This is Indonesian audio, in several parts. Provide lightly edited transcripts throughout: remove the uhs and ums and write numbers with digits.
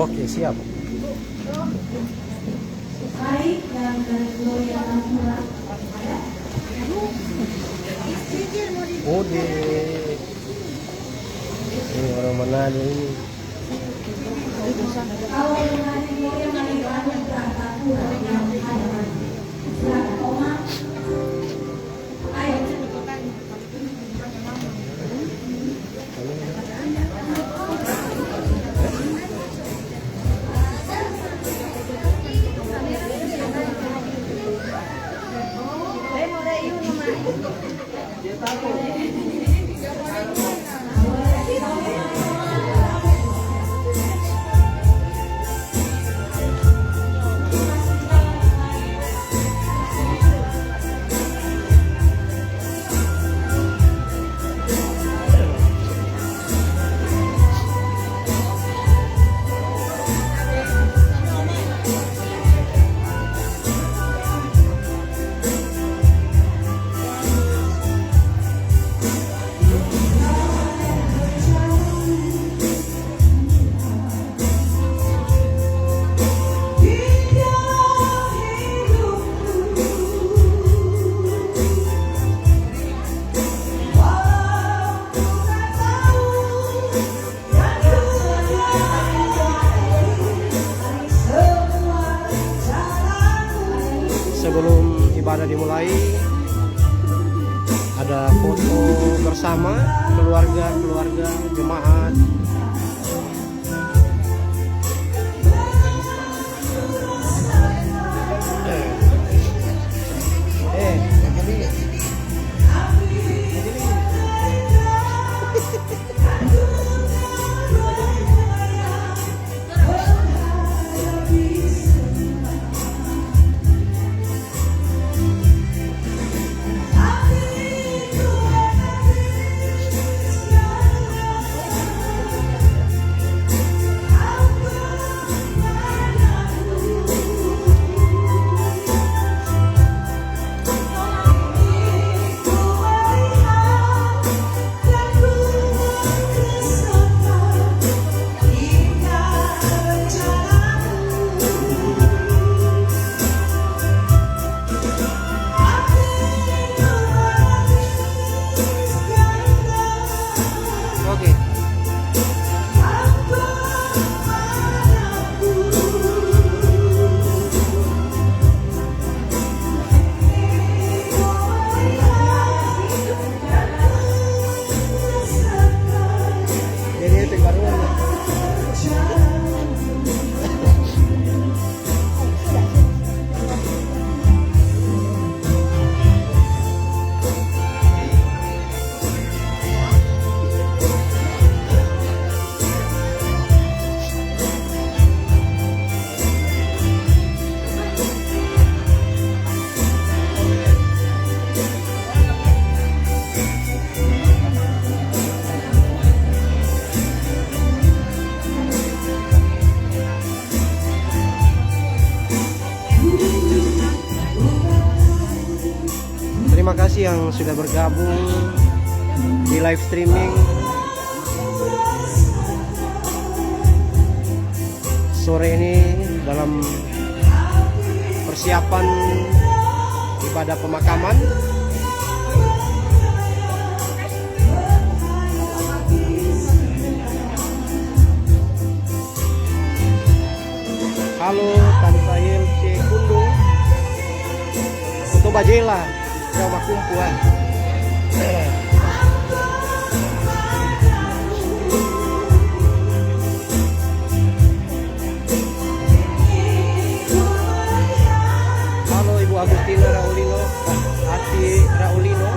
Oke, siap. Oh, ini orang Manado ini. Sebelum ibadah dimulai, ada foto bersama keluarga jemaat. Terima kasih yang sudah bergabung di live streaming sore ini dalam persiapan ibadah pemakaman. Halo Tante Ilce Kundung untuk Bajela yang makumpuan. Halo Ibu Agustina Raulino, Ati Raulino.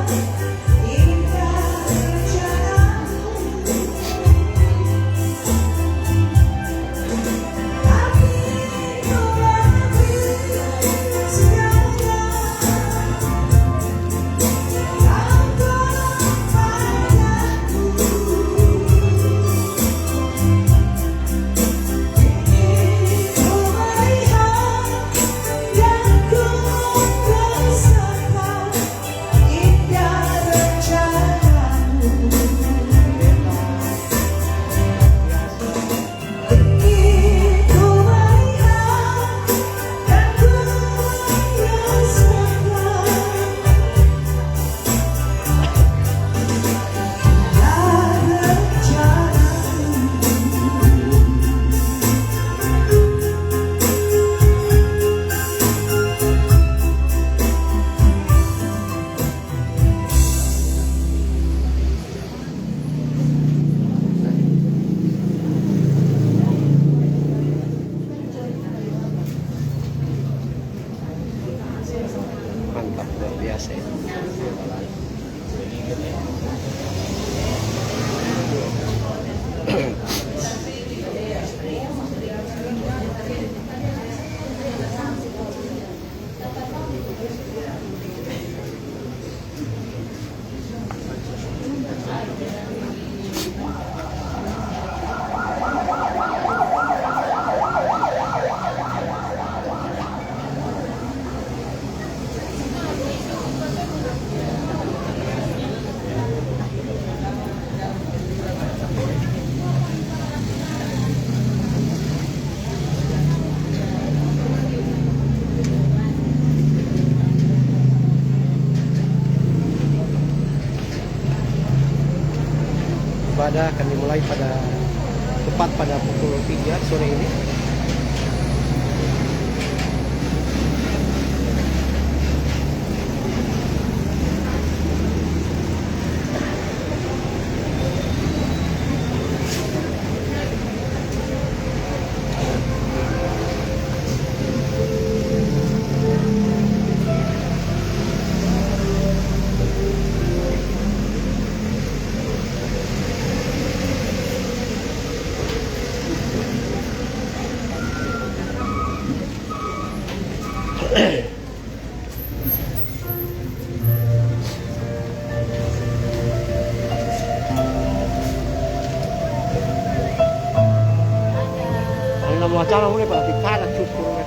ibadah akan dimulai tepat pada pukul 3 sore ini. Ang nama acara mulai pada pikaran cukup.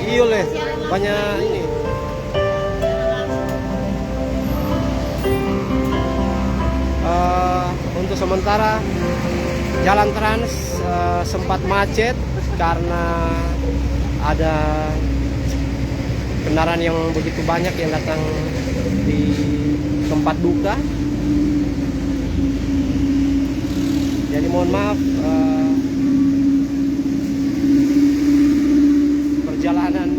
Iya leh, banyak ini. Untuk sementara jalan trans sempat macet karena ada kendaraan yang begitu banyak yang datang di tempat duka. Jadi mohon maaf perjalanan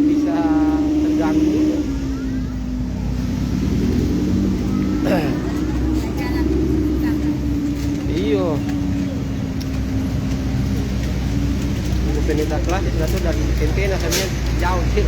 bisa terganggu. Iyo. Penita kelas itu tuh dari Tentena sampai jauh sih.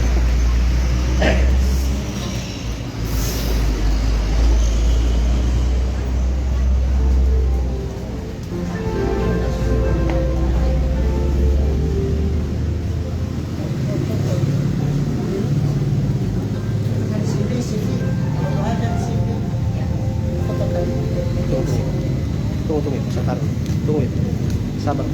Tunggu, sabar. Tunggu ya. Sabar.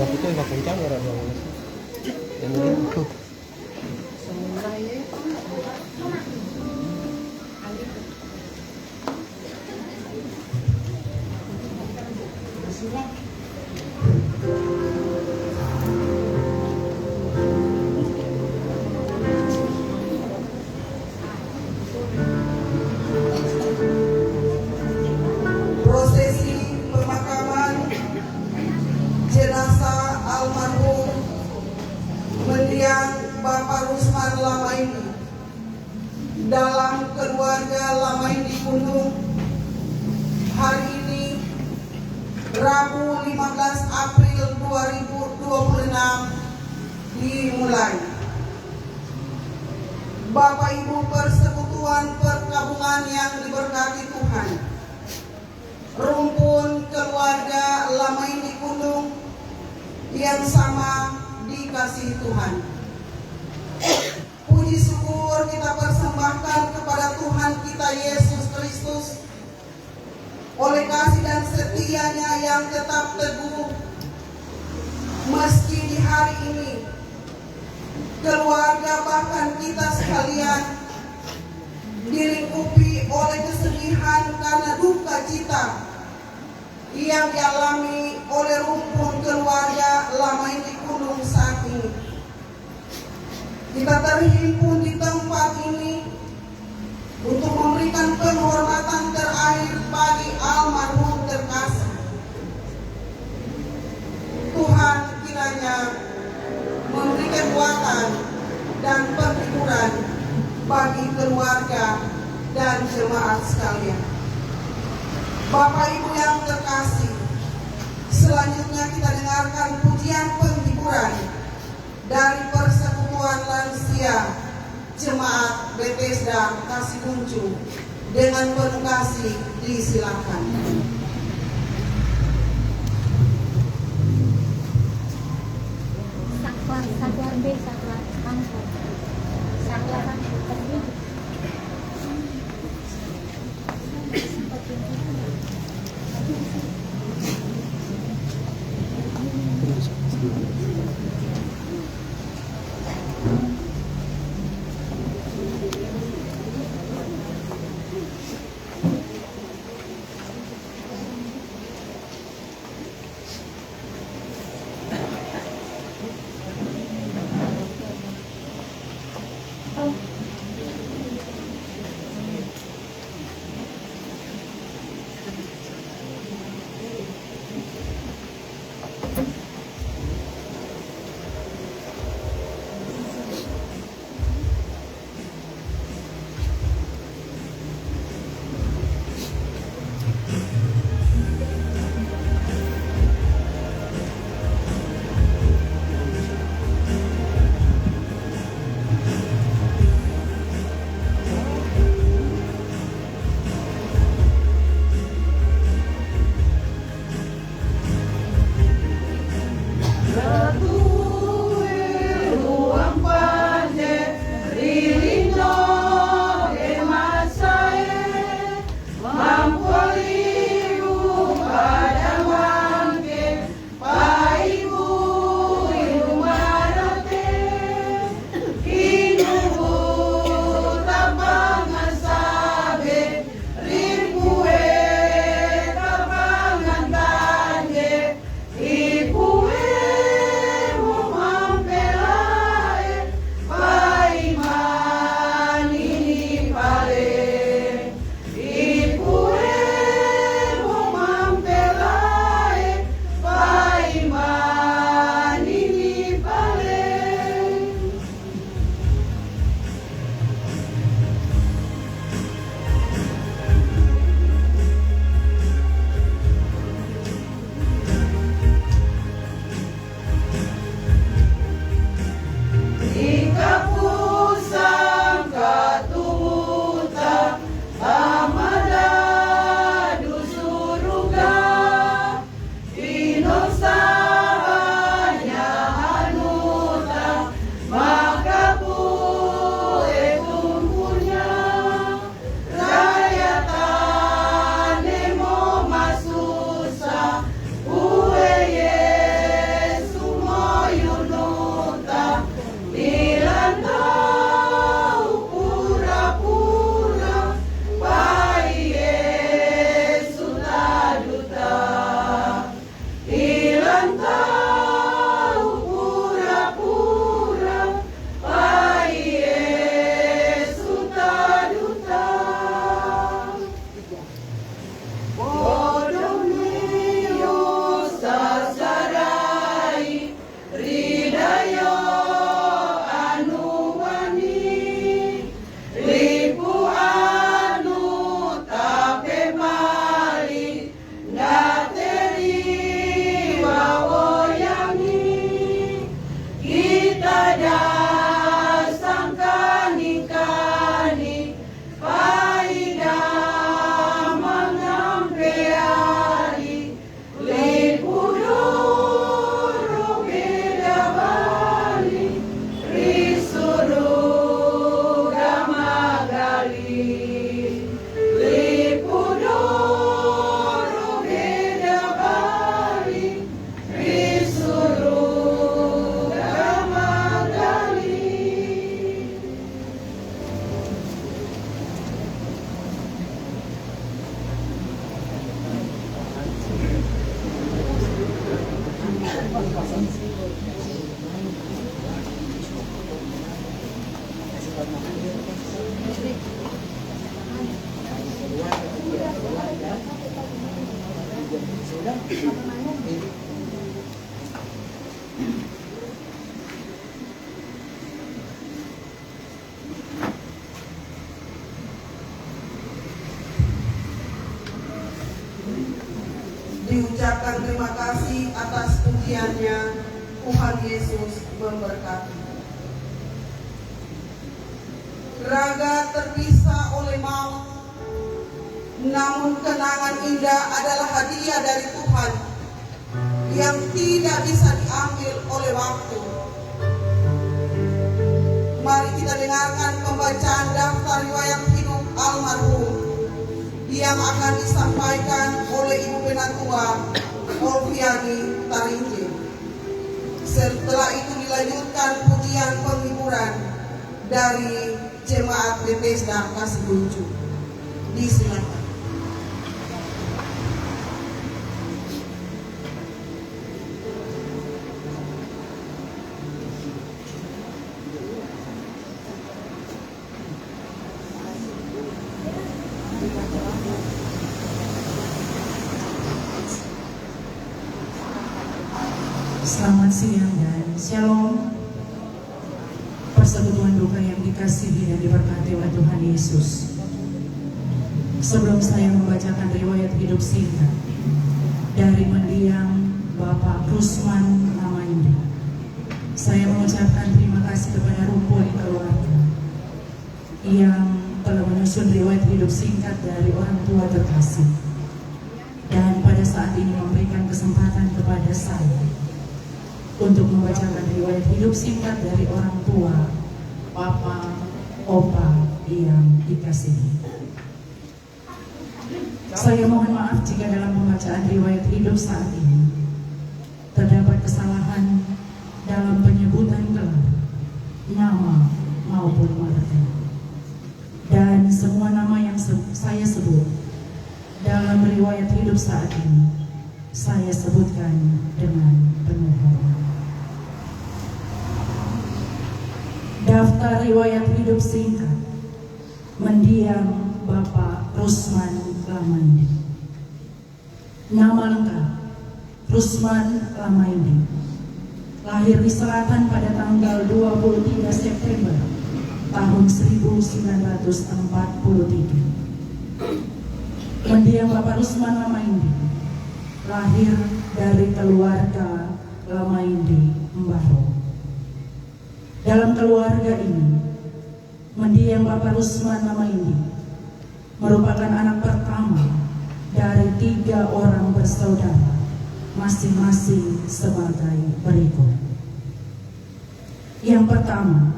Waktu itu nggak kencang nggak ada yang begitu. Prosesi pemakaman jenazah almarhum mendiang Bapak Rusman Lamaindi dalam keluarga Lamaindi Gunung hari ini Rabu 15 April 2026 dimulai. Bapak Ibu persekutuan perkabungan yang diberkati Tuhan, rumpun keluarga Lamaindi Gunung yang sama dikasihi Tuhan. Puji syukur kita persembahkan kepada Tuhan kita Yesus Kristus oleh kasih dan setianya yang tetap teguh meski di hari ini keluarga bahkan kita sekalian dilingkupi oleh kesedihan karena duka cita yang dialami oleh rumpun keluarga lama ini Gunung saat ini. Kita terhimpun di tempat ini untuk memberikan penghormatan terakhir bagi almarhum terkasih. Tuhan kiranya memberi kekuatan dan penghiburan bagi keluarga dan jemaat sekalian. Bapak Ibu yang terkasih, selanjutnya kita dengarkan pujian penghiburan dari Persekutuan Lansia Jemaat Bethesda Kasihkunchung. Dengan penuh kasih disilakan. Saklar B, saklar angkot, saklar angkot. Diucapkan terima kasih atas pujiannya. Tuhan Yesus memberkati. Raga terpisah oleh maut, namun kenangan indah adalah hadiah dari Tuhan yang tidak bisa diambil oleh waktu. Mari kita dengarkan pembacaan daftar riwayat hidup almarhum yang akan disampaikan oleh Ibu Penatua Olviani Tarinje. Setelah itu dilanjutkan pujian penghiburan dari Jemaat Bethesda Kasiguncu. Disilakan. Selamat siang dan shalom. Persekutuan duka yang dikasihi dan diberkati oleh Tuhan Yesus. Sebelum saya membacakan riwayat hidup singkat dari mendiang Bapak Rusman Lamaindi, saya mengucapkan terima kasih kepada rumpun keluarga yang telah menyusun riwayat hidup singkat dari orang tua terkasih, dan pada saat ini memberikan kesempatan kepada saya untuk membacakan riwayat hidup singkat dari orang tua, papa, opa yang dikasihi. Saya mohon maaf jika dalam pembacaan riwayat hidup saat ini terdapat kesalahan dalam penyebutan gelar, nama maupun marga. Dan semua nama yang saya sebut dalam riwayat hidup saat ini saya sebutkan dengan penuh hormat. Daftar riwayat hidup singkat mendiang Bapak Rusman Lamaindi. Nama lengkap Rusman Lamaindi. Lahir di Selatan pada tanggal 23 September tahun 1943. Mendiang Bapak Rusman Lamaindi lahir dari keluarga Lamaindi Mbaro. Dalam keluarga ini, mendiang Bapak Rusman Lamaindi merupakan anak pertama dari 3 orang bersaudara, masing-masing sebagai berikut. Yang pertama,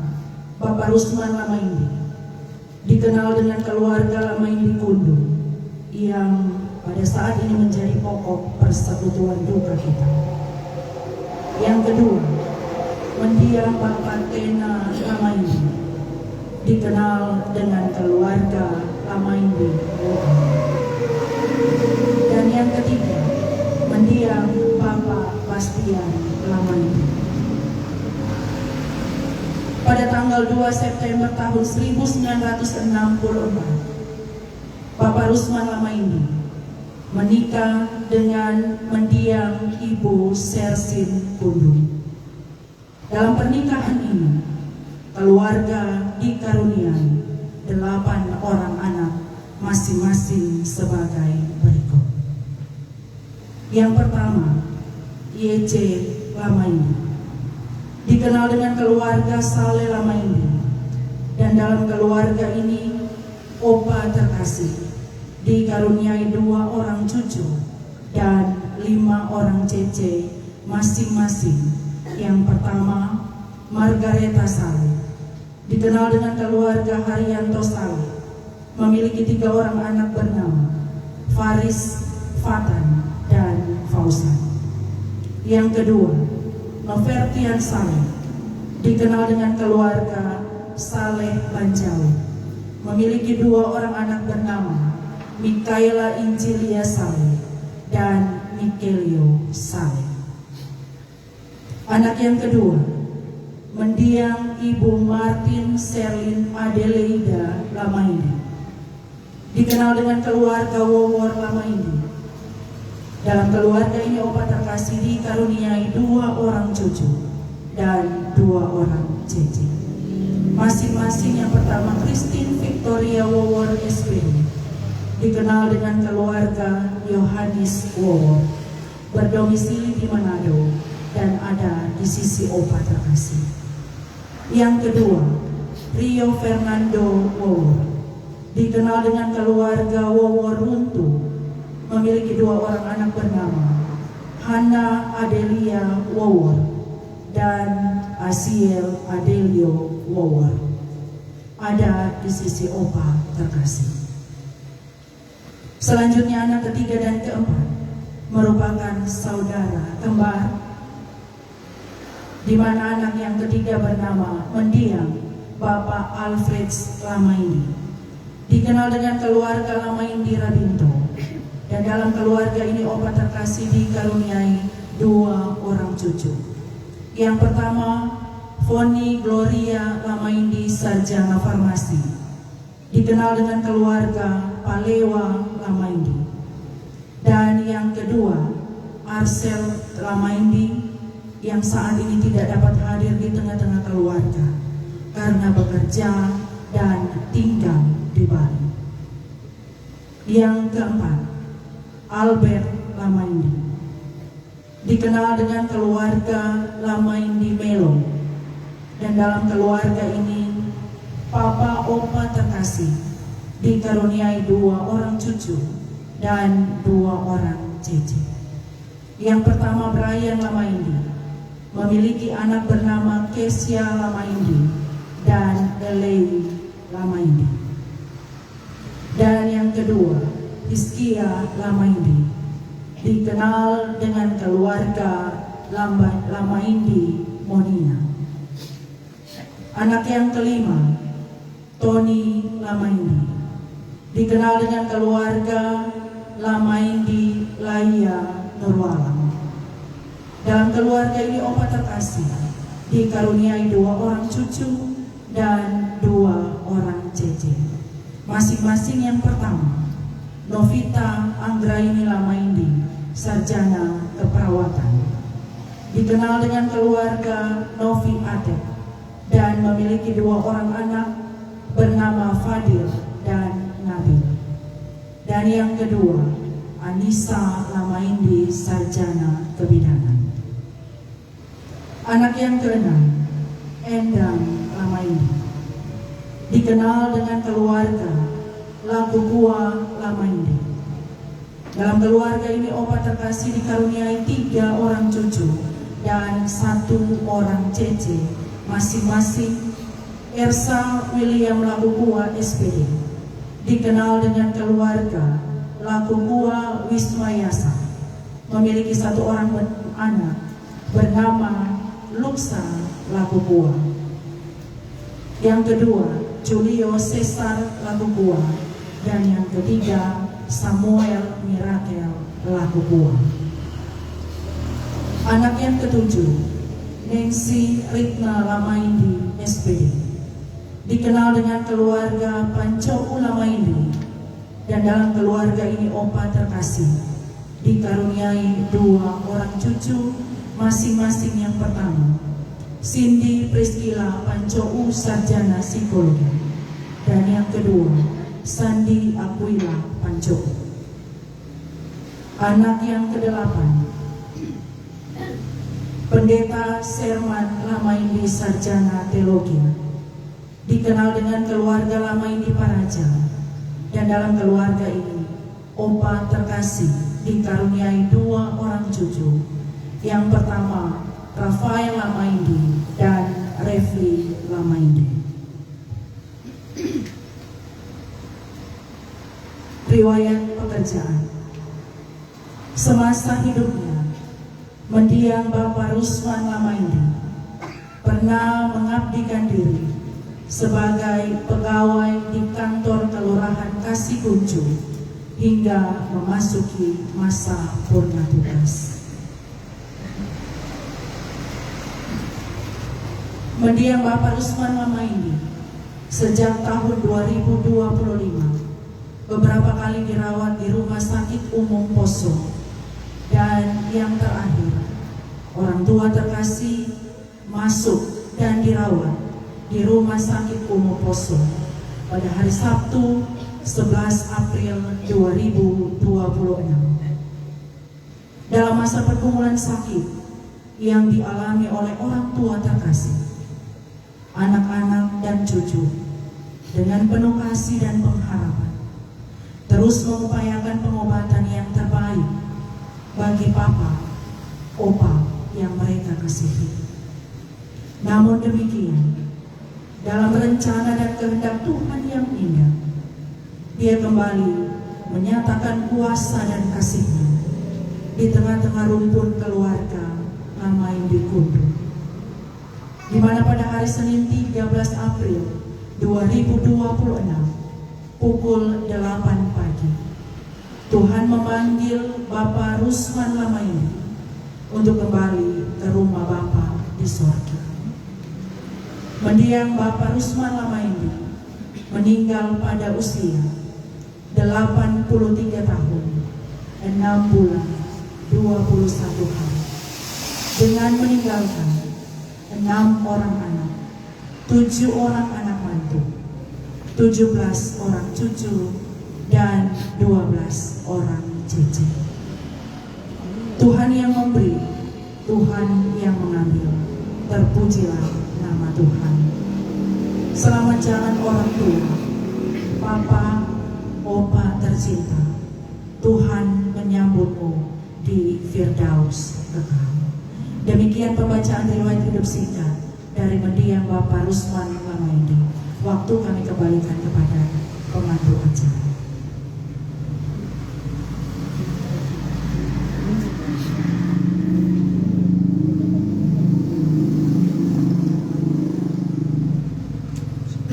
Bapak Rusman Lamaindi dikenal dengan keluarga Lamaindi Kundu yang pada saat ini menjadi pokok persekutuan duka kita. Yang kedua, mendiang Bapak Tena Lamaindi dikenal dengan keluarga Lamaindi. Dan yang ketiga, mendiang Bapak Bastian Lamaindi. Pada tanggal 2 September tahun 1964, Bapak Rusman Lamaindi menikah dengan mendiang Ibu Sersin Kundu. Dalam pernikahan ini, keluarga dikaruniai 8 orang anak, masing-masing sebagai berikut. Yang pertama, Y.C. Lamaindi, dikenal dengan keluarga Saleh Lamaindi, dan dalam keluarga ini, opa terkasih dikaruniai 2 orang cucu dan 5 orang cece masing-masing. Yang pertama, Margareta Saleh, dikenal dengan keluarga Haryanto Saleh, memiliki 3 orang anak bernama Faris, Fatan, dan Fauzan. Yang kedua, Novertian Saleh, dikenal dengan keluarga Saleh Banjawi, memiliki 2 orang anak bernama Mikaela Injilia Saleh dan Mikelio Saleh. Anak yang kedua, mendiang Ibu Martin Serlin Adelaida Lamaindi, dikenal dengan keluarga Wowor Lamaindi. Dalam keluarga ini Opa terkasih dikaruniai 2 orang cucu dan 2 orang cece. Masing-masing yang pertama Christine Victoria Wowor SPD, dikenal dengan keluarga Yohanes Wowor, berdomisili di Manado dan ada di sisi Opa terkasih. Yang kedua, Rio Fernando Wowor, dikenal dengan keluarga Wowor Runtuh, memiliki 2 orang anak bernama Hana Adelia Wowor dan Asiel Adelio Wowor, ada di sisi Opa terkasih. Selanjutnya anak ketiga dan keempat merupakan saudara kembar, di mana anak yang ketiga bernama mendiang Bapak Alfred Lamaindi, dikenal dengan keluarga Lamaindi Rabinto. Dan dalam keluarga ini Opa terkasih dikaruniai 2 orang cucu. Yang pertama, Foni Gloria Lamaindi Sarjana Farmasi, dikenal dengan keluarga Palewa Lamaindi. Dan yang kedua, Arcel Lamaindi, yang saat ini tidak dapat hadir di tengah-tengah keluarga karena bekerja dan tinggal di Bali. Yang keempat, Albert Lamaindi, dikenal dengan keluarga Lamaindi Melo. Dan dalam keluarga ini Papa Opa terkasih dikaruniai 2 orang cucu dan 2 orang cece. Yang pertama Brian Lamaindi, memiliki anak bernama Kesia Lamaindi dan Elei Lamaindi. Dan yang kedua, Hizkia Lamaindi, dikenal dengan keluarga Lamaindi Monia. Anak yang kelima, Tony Lamaindi, dikenal dengan keluarga Lamaindi Laia Nurwalam. Dalam keluarga ini Opa terkasih dikaruniai 2 orang cucu dan 2 orang cece. Masing-masing yang pertama, Novita Anggraini Lamaindi, sarjana keperawatan, dikenal dengan keluarga Novi Atep dan memiliki 2 orang anak bernama Fadil dan Nabil. Dan yang kedua, Anissa Lamaindi, sarjana kebidanan. Anak yang keenam, Endang Lamaindi, dikenal dengan keluarga Lakukua Lamaindi. Dalam keluarga ini Opa terkasih dikaruniai 3 orang cucu dan 1 orang cece, masing-masing Ersa William Lakukua SPD, dikenal dengan keluarga Lakukua Wismayasa, memiliki 1 orang anak bernama Luksa Lakukua. Yang kedua, Julio Cesar Lakukua. Dan yang ketiga, Samuel Mirakel Lakukua. Anak yang ketujuh, Nancy Ritna Lamaindi SPD, dikenal dengan keluarga Pancou Lamaindi. Dan dalam keluarga ini Opa terkasih dikaruniai 2 orang cucu, masing-masing yang pertama Cindy Priscilla Pancou, sarjana psikologi. Dan yang kedua, Sandi Aquila Pancou. Anak yang kedelapan, Pendeta Serman Lamaindi, sarjana teologi, dikenal dengan keluarga Lamaindi Paraja. Dan dalam keluarga ini Opa terkasih dikaruniai 2 orang cucu. Yang pertama, Rafael Lamaindi dan Refli Lamaindi. Riwayat pekerjaan. Semasa hidupnya, mendiang Bapak Rusman Lamaindi pernah mengabdikan diri sebagai pegawai di kantor Kelurahan Kasikuncu hingga memasuki masa purna tugas. mendiang Bapak Rusman Lamaindi sejak tahun 2025, beberapa kali dirawat di Rumah Sakit Umum Poso, dan yang terakhir, orang tua terkasih masuk dan dirawat di Rumah Sakit Umum Poso pada hari Sabtu 11 April 2026. Dalam masa pergumulan sakit yang dialami oleh orang tua terkasih, anak-anak dan cucu, dengan penuh kasih dan pengharapan, terus mengupayakan pengobatan yang terbaik bagi papa, opa yang mereka kasihi. Namun demikian, dalam rencana dan kehendak Tuhan yang indah, Dia kembali menyatakan kuasa dan kasih-Nya di tengah-tengah rumpun keluarga Lamaindi Kundu, di mana pada hari Senin 13 April 2026 pukul 8 pagi, Tuhan memanggil Bapak Rusman Lamaindi untuk kembali ke rumah Bapa di sorga. Mendiang Bapak Rusman Lamaindi meninggal pada usia 83 tahun, 6 bulan, 21 hari, dengan meninggalkan 6 orang anak, 7 orang anak mantu, 17 orang cucu, dan 12 orang cici. Tuhan yang memberi, Tuhan yang mengambil, terpujilah nama Tuhan. Selamat jalan orang tua, papa, opa tercinta. Tuhan menyambutmu di Firdaus kekal. Demikian pembacaan riwayat hidup singkat dari mendiang Bapak Rusman Lamaindi. Waktu kami kembalikan kepada pemandu acara.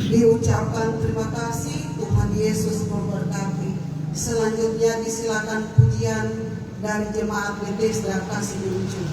Diucapkan terima kasih, Tuhan Yesus memberkati. Selanjutnya disilakan pujian dari jemaat Bethesda Kasih Lucu.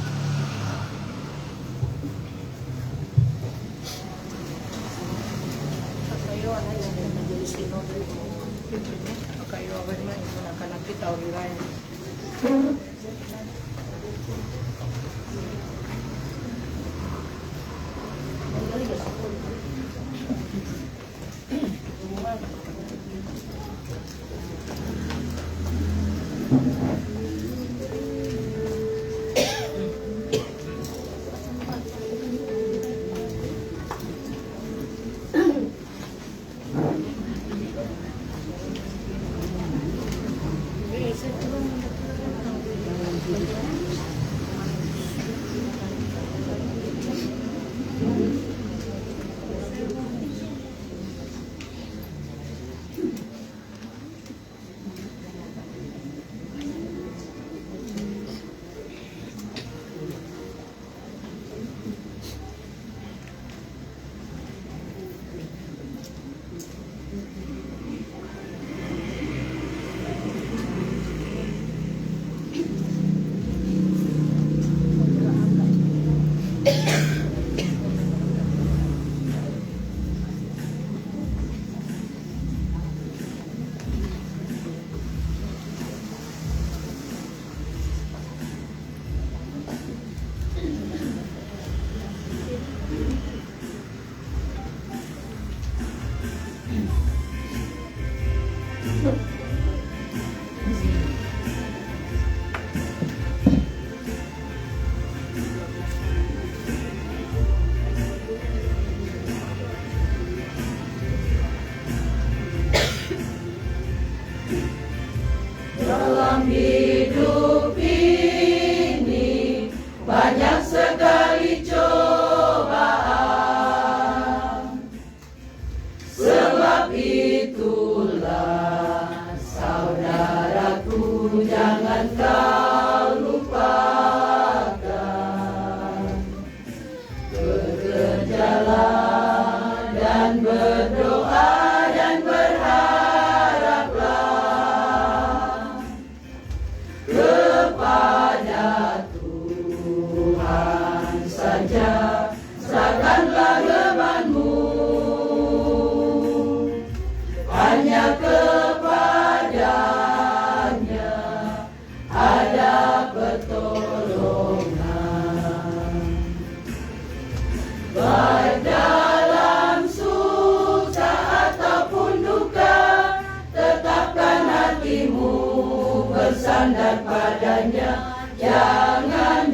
Jangan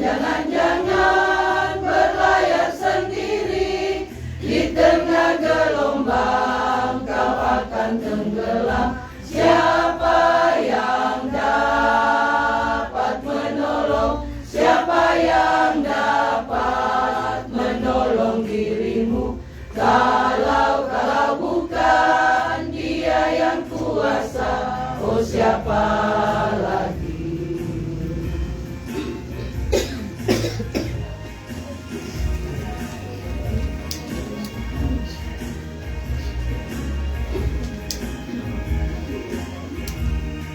berlayar sendiri, di tengah gelombang kau akan tenggelam. Siapa yang dapat menolong? Siapa yang dapat menolong dirimu? Kalau bukan Dia yang kuasa, oh siapa lagi?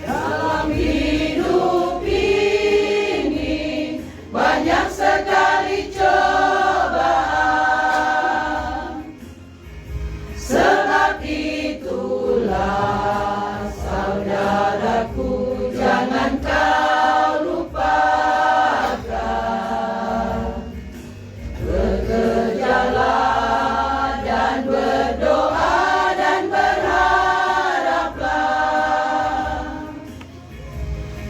Dalam hidup ini banyak sekali cobaan. Sebab itulah saudaraku, jangan kau lupakan. Bekerjalah dan berdoa dan berharaplah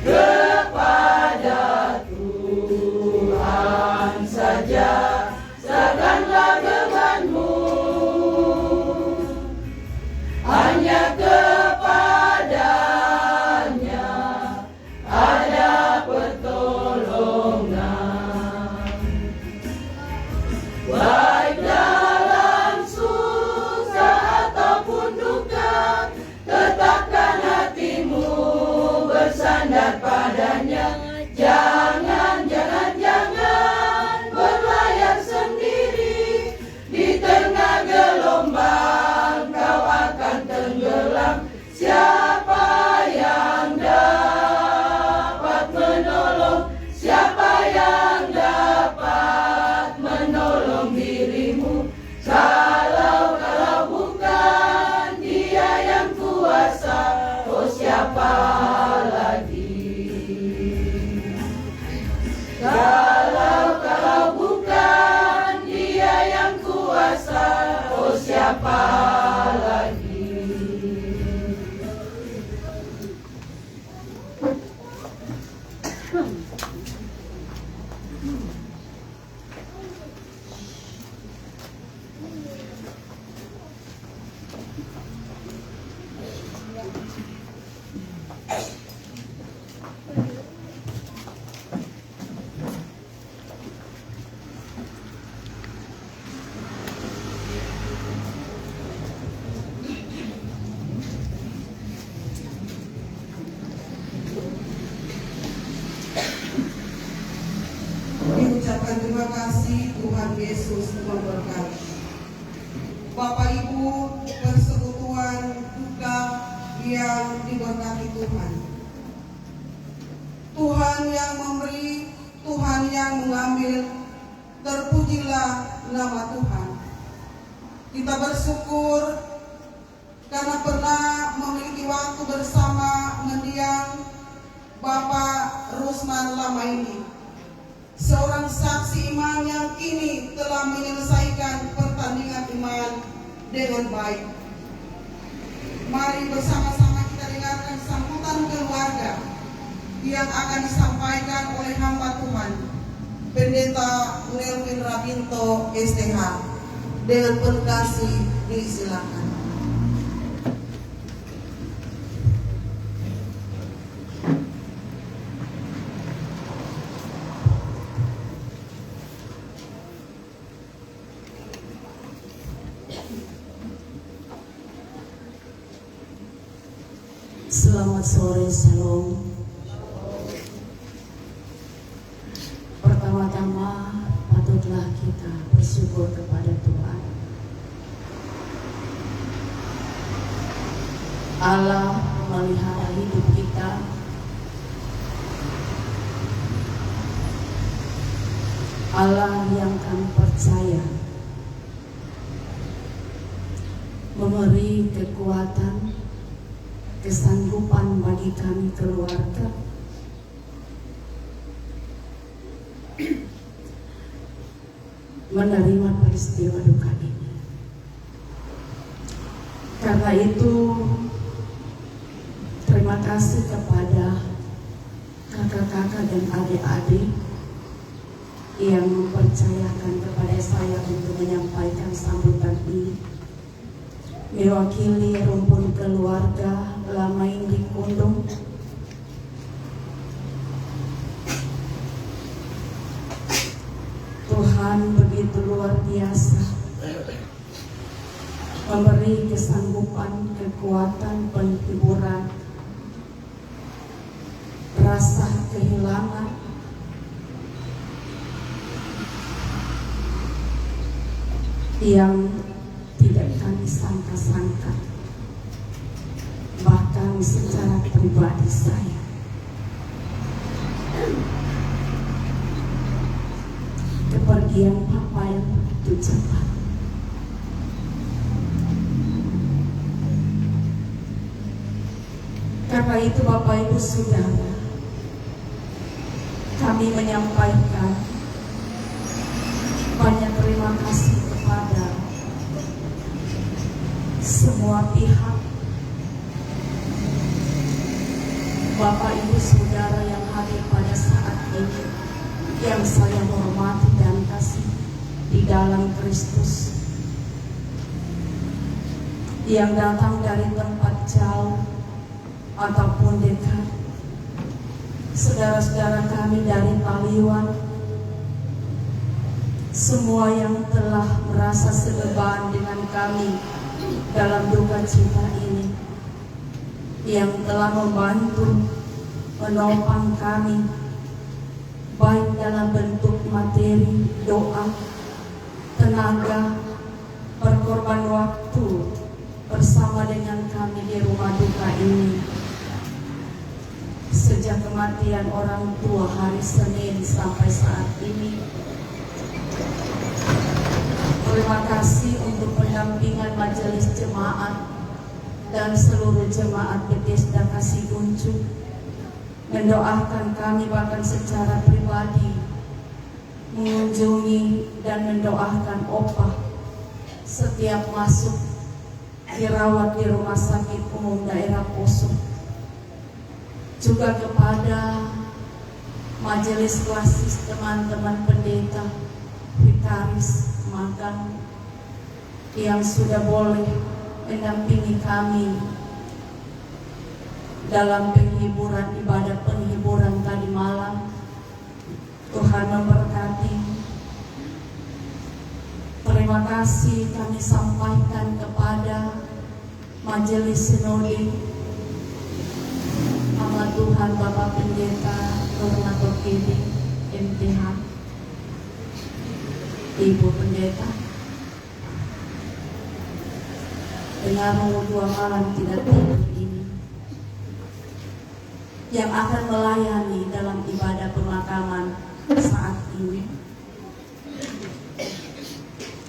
kepada Tuhan saja, serahkanlah bebanmu hanya kepadanya ada pertolongan. Baik dalam susah ataupun duka, tetapkan hatimu bersandar padanya. Jangan berlayar sendiri, di tengah gelombang kau akan tenggelam. Siapa yang dapat menolong? Siapa yang dapat menolong dirimu? Kalau bukan Dia yang kuasa, oh siapa lagi? Kalau bukan Dia yang kuasa, oh siapa lagi? Diucapkan terima kasih, Tuhan Yesus memberkati. Bapak Ibu persekutuan duka yang diberkati Tuhan. Tuhan yang memberi, Tuhan yang mengambil, terpujilah nama Tuhan. Kita bersyukur karena pernah memiliki waktu bersama mendiang Bapak Rusman Lamaini, seorang saksi iman yang kini telah menyelesaikan pertandingan iman dengan baik. Mari bersama-sama kita dengarkan sambutan keluarga yang akan disampaikan oleh hamba Tuhan, Pendeta Nelvin Rabinto STH. Dengan penuh kasih disilakan. Selamat sore, Shalom. Pertama-tama patutlah kita bersyukur kepada Tuhan Allah melihara hidup kita, Allah yang kami percaya memberi kekuatan, kesanggupan bagi kami keluarga menerima peristiwa duka ini. Karena itu terima kasih kepada kakak kakak dan adik-adik yang mempercayakan kepada saya untuk menyampaikan sambutan ini. Mewakili rumpun keluarga Lamain di Kundung, Tuhan begitu luar biasa memberi kesanggupan, kekuatan, penghiburan, rasa kehilangan, yang tidak kami sangka-sangka, bahkan secara pribadi saya. Kepergian Papa yang begitu cepat. Karena itu Bapak Ibu Saudara, kami menyampaikan banyak terima kasih kepada semua pihak, Bapak Ibu Saudara yang hadir pada saat ini, yang saya hormati dan kasih di dalam Kristus, yang datang dari tempat jauh ataupun dekat, saudara-saudara kami dari Taliwan, semua yang telah merasa sebeban dengan kami dalam duka cita ini, yang telah membantu menopang kami baik dalam bentuk materi, doa, tenaga, berkorban waktu bersama dengan kami di rumah duka ini sejak kematian orang tua hari Senin sampai saat ini. Terima kasih untuk pendampingan majelis jemaat dan seluruh jemaat Bethesda Kasih Kuncup, mendoakan kami bahkan secara pribadi, mengunjungi dan mendoakan Opah setiap masuk dirawat di Rumah Sakit Umum Daerah Poso. Juga kepada majelis klasis teman-teman pendeta, vikaris, magang yang sudah boleh mendampingi kami dalam penghiburan, ibadah penghiburan tadi malam. Tuhan memberkati. Terima kasih kami sampaikan kepada majelis sinode, Amat Tuhan Bapak Pendeta Koordinator KD MTH, Ibu Pendeta, dengan 2 malam tidak tidur ini, yang akan melayani dalam ibadah pemakaman saat ini.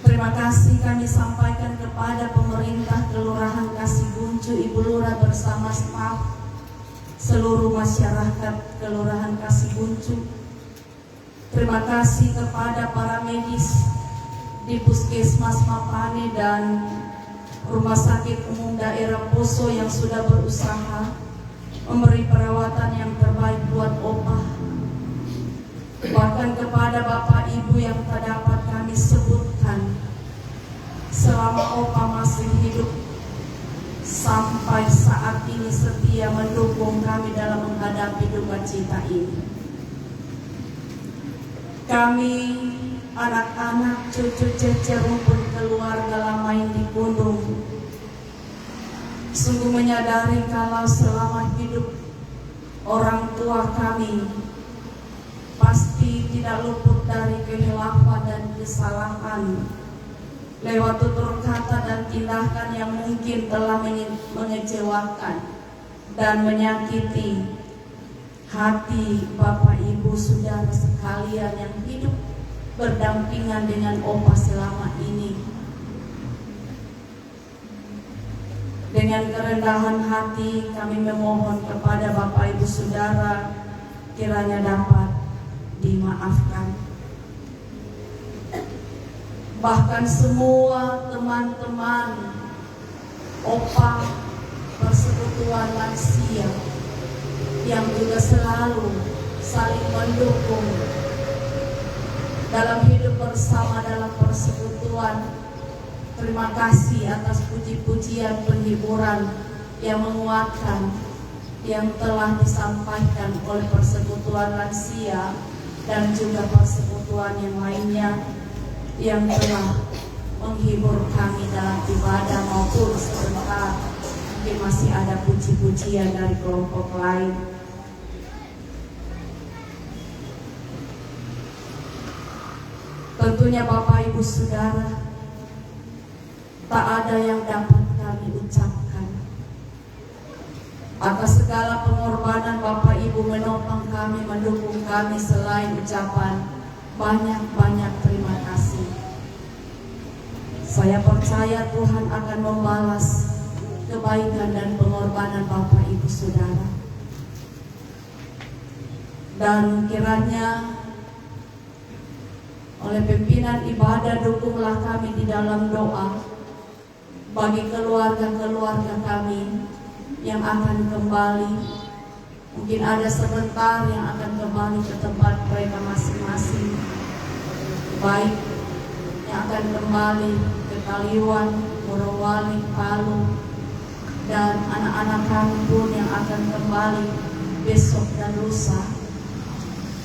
Terima kasih kami sampaikan kepada pemerintah Kelurahan Kasih Kuncup, Ibu Lurah bersama staf, seluruh masyarakat Kelurahan Kasih Kuncup. Terima kasih kepada para medis di Puskesmas Mapane dan Rumah Sakit Umum Daerah Poso yang sudah berusaha memberi perawatan yang terbaik buat Opah. Bahkan kepada Bapak Ibu yang tak dapat kami sebutkan, selama Opah masih hidup sampai saat ini setia mendukung kami dalam menghadapi duka cita ini. Kami anak-anak, cucu cece rumpun keluarga Lamain di Kundung sungguh menyadari kalau selama hidup orang tua kami pasti tidak luput dari kehilafan dan kesalahan lewat tutur kata dan tindakan yang mungkin telah mengecewakan dan menyakiti hati Bapak Ibu Saudara sekalian yang hidup berdampingan dengan Opah selama ini. Dengan kerendahan hati kami memohon kepada Bapak Ibu Saudara kiranya dapat dimaafkan. Bahkan semua teman-teman Opah Persekutuan Lansia yang juga selalu saling mendukung dalam hidup bersama dalam persekutuan. Terima kasih atas puji-pujian penghiburan yang menguatkan yang telah disampaikan oleh persekutuan lansia dan juga persekutuan yang lainnya yang telah menghibur kami dalam ibadah maupun sebentar mungkin masih ada puji-pujian dari kelompok lain. Tentunya Bapak Ibu Saudara, tak ada yang dapat kami ucapkan atas segala pengorbanan Bapak Ibu menopang kami, mendukung kami, selain ucapan banyak-banyak terima kasih. Saya percaya Tuhan akan membalas kebaikan dan pengorbanan Bapak Ibu Saudara. Dan kiranya oleh pimpinan ibadah dukunglah kami di dalam doa bagi keluarga-keluarga kami yang akan kembali. Mungkin ada sebentar yang akan kembali ke tempat mereka masing-masing, baik yang akan kembali ke Kaliwan, Morowali, Palu, dan anak-anak kami pun yang akan kembali besok dan lusa,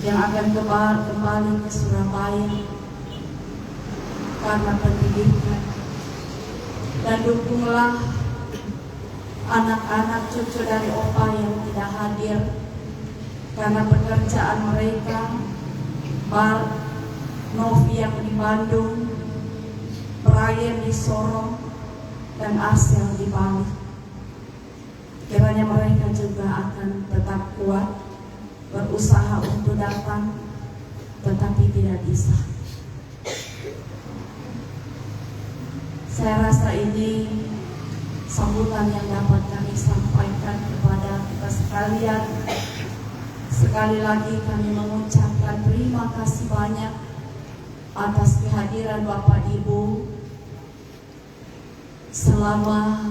yang akan kembali ke Surabaya karena pendidikan. Dan dukunglah anak-anak cucu dari Opa yang tidak hadir karena pekerjaan mereka, Bar Novi yang di Bandung, Brian di Sorong, dan Arsel di Bali. Kiranya mereka juga akan tetap kuat berusaha untuk datang, tetapi tidak bisa. Saya rasa ini sambutan yang dapat kami sampaikan kepada kita sekalian. Sekali lagi kami mengucapkan terima kasih banyak atas kehadiran Bapak Ibu selama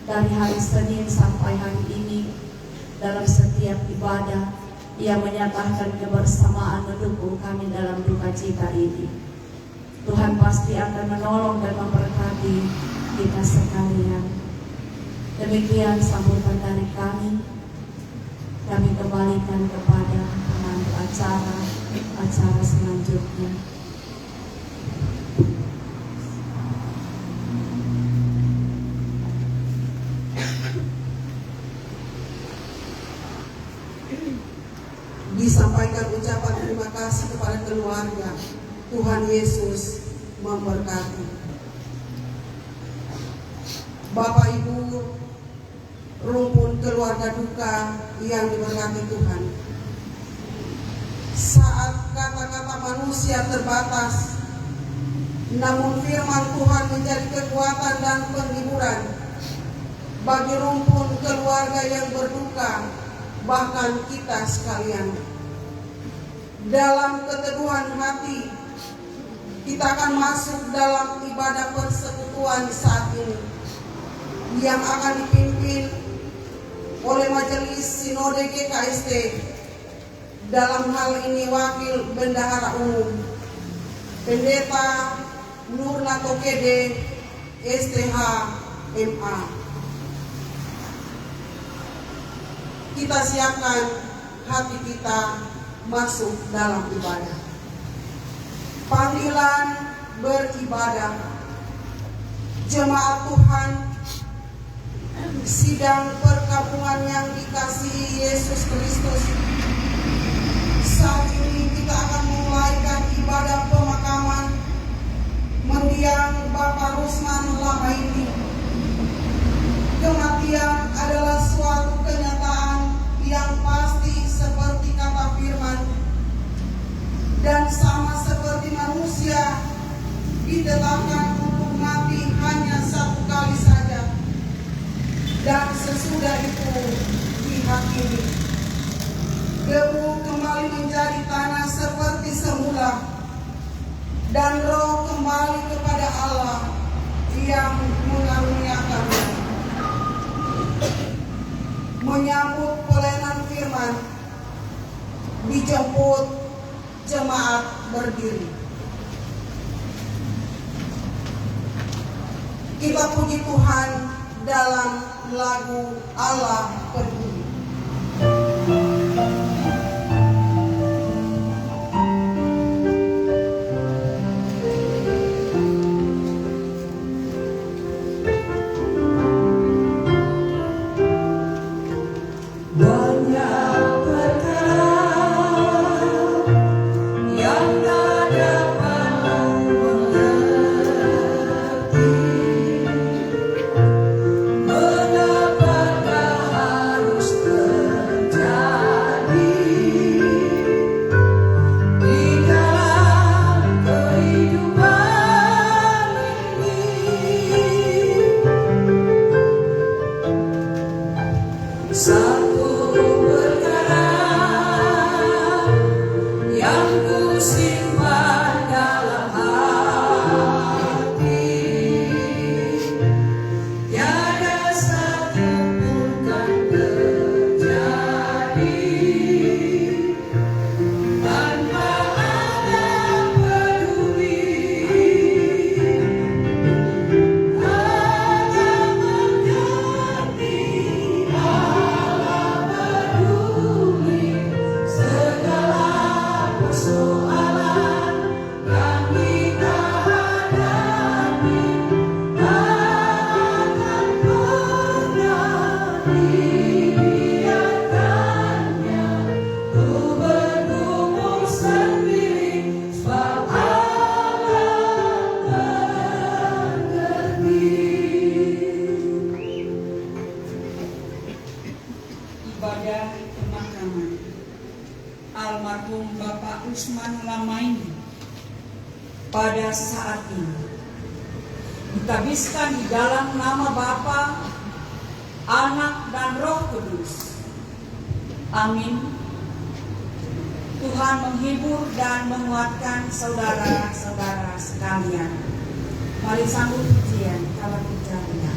dari hari Senin sampai hari ini dalam setiap ibadah yang menyatakan kebersamaan mendukung kami dalam duka cita ini. Tuhan pasti akan menolong dan memberkati kita sekalian. Demikian sambutan dari kami. Kami kembalikan kepada pemandu acara selanjutnya. Disampaikan ucapan terima kasih kepada keluarga. Tuhan Yesus memberkati. Bapak Ibu, rumpun keluarga duka yang diberkati Tuhan. Saat kata-kata manusia terbatas, namun firman Tuhan menjadi kekuatan dan penghiburan bagi rumpun keluarga yang berduka, bahkan kita sekalian. Dalam keteduhan hati, kita akan masuk dalam ibadah persekutuan saat ini yang akan dipimpin oleh Majelis Sinode GKST. Dalam hal ini Wakil Bendahara Umum Pendeta Nurna Tokede STH MA. Kita siapkan hati kita masuk dalam ibadah. Panggilan beribadah. Jemaat Tuhan, sidang perkabungan yang dikasihi Yesus Kristus. Saat ini kita akan memulaikan ibadah pemakaman mendiang Bapak Rusman Lamaiti. Kematian adalah suatu kenyataan yang pasti seperti kata firman, dan sama seperti manusia ditetapkan untuk mati hanya satu kali saja, dan sesudah itu dihakimi. Debu kembali menjadi tanah seperti semula, dan roh kembali kepada Allah yang mengaruniakannya. Menyambut pelayanan firman, dijemput jemaat berdiri. Kita puji Tuhan dalam lagu Allah Peduli. Ibadah pemakaman almarhum Bapak Rusman Lamaini pada saat ini ditabiskan di dalam nama Bapa, Anak dan Roh Kudus. Amin. Tuhan menghibur dan menguatkan saudara-saudara sekalian. Mari sambut pujian kalau puja benar.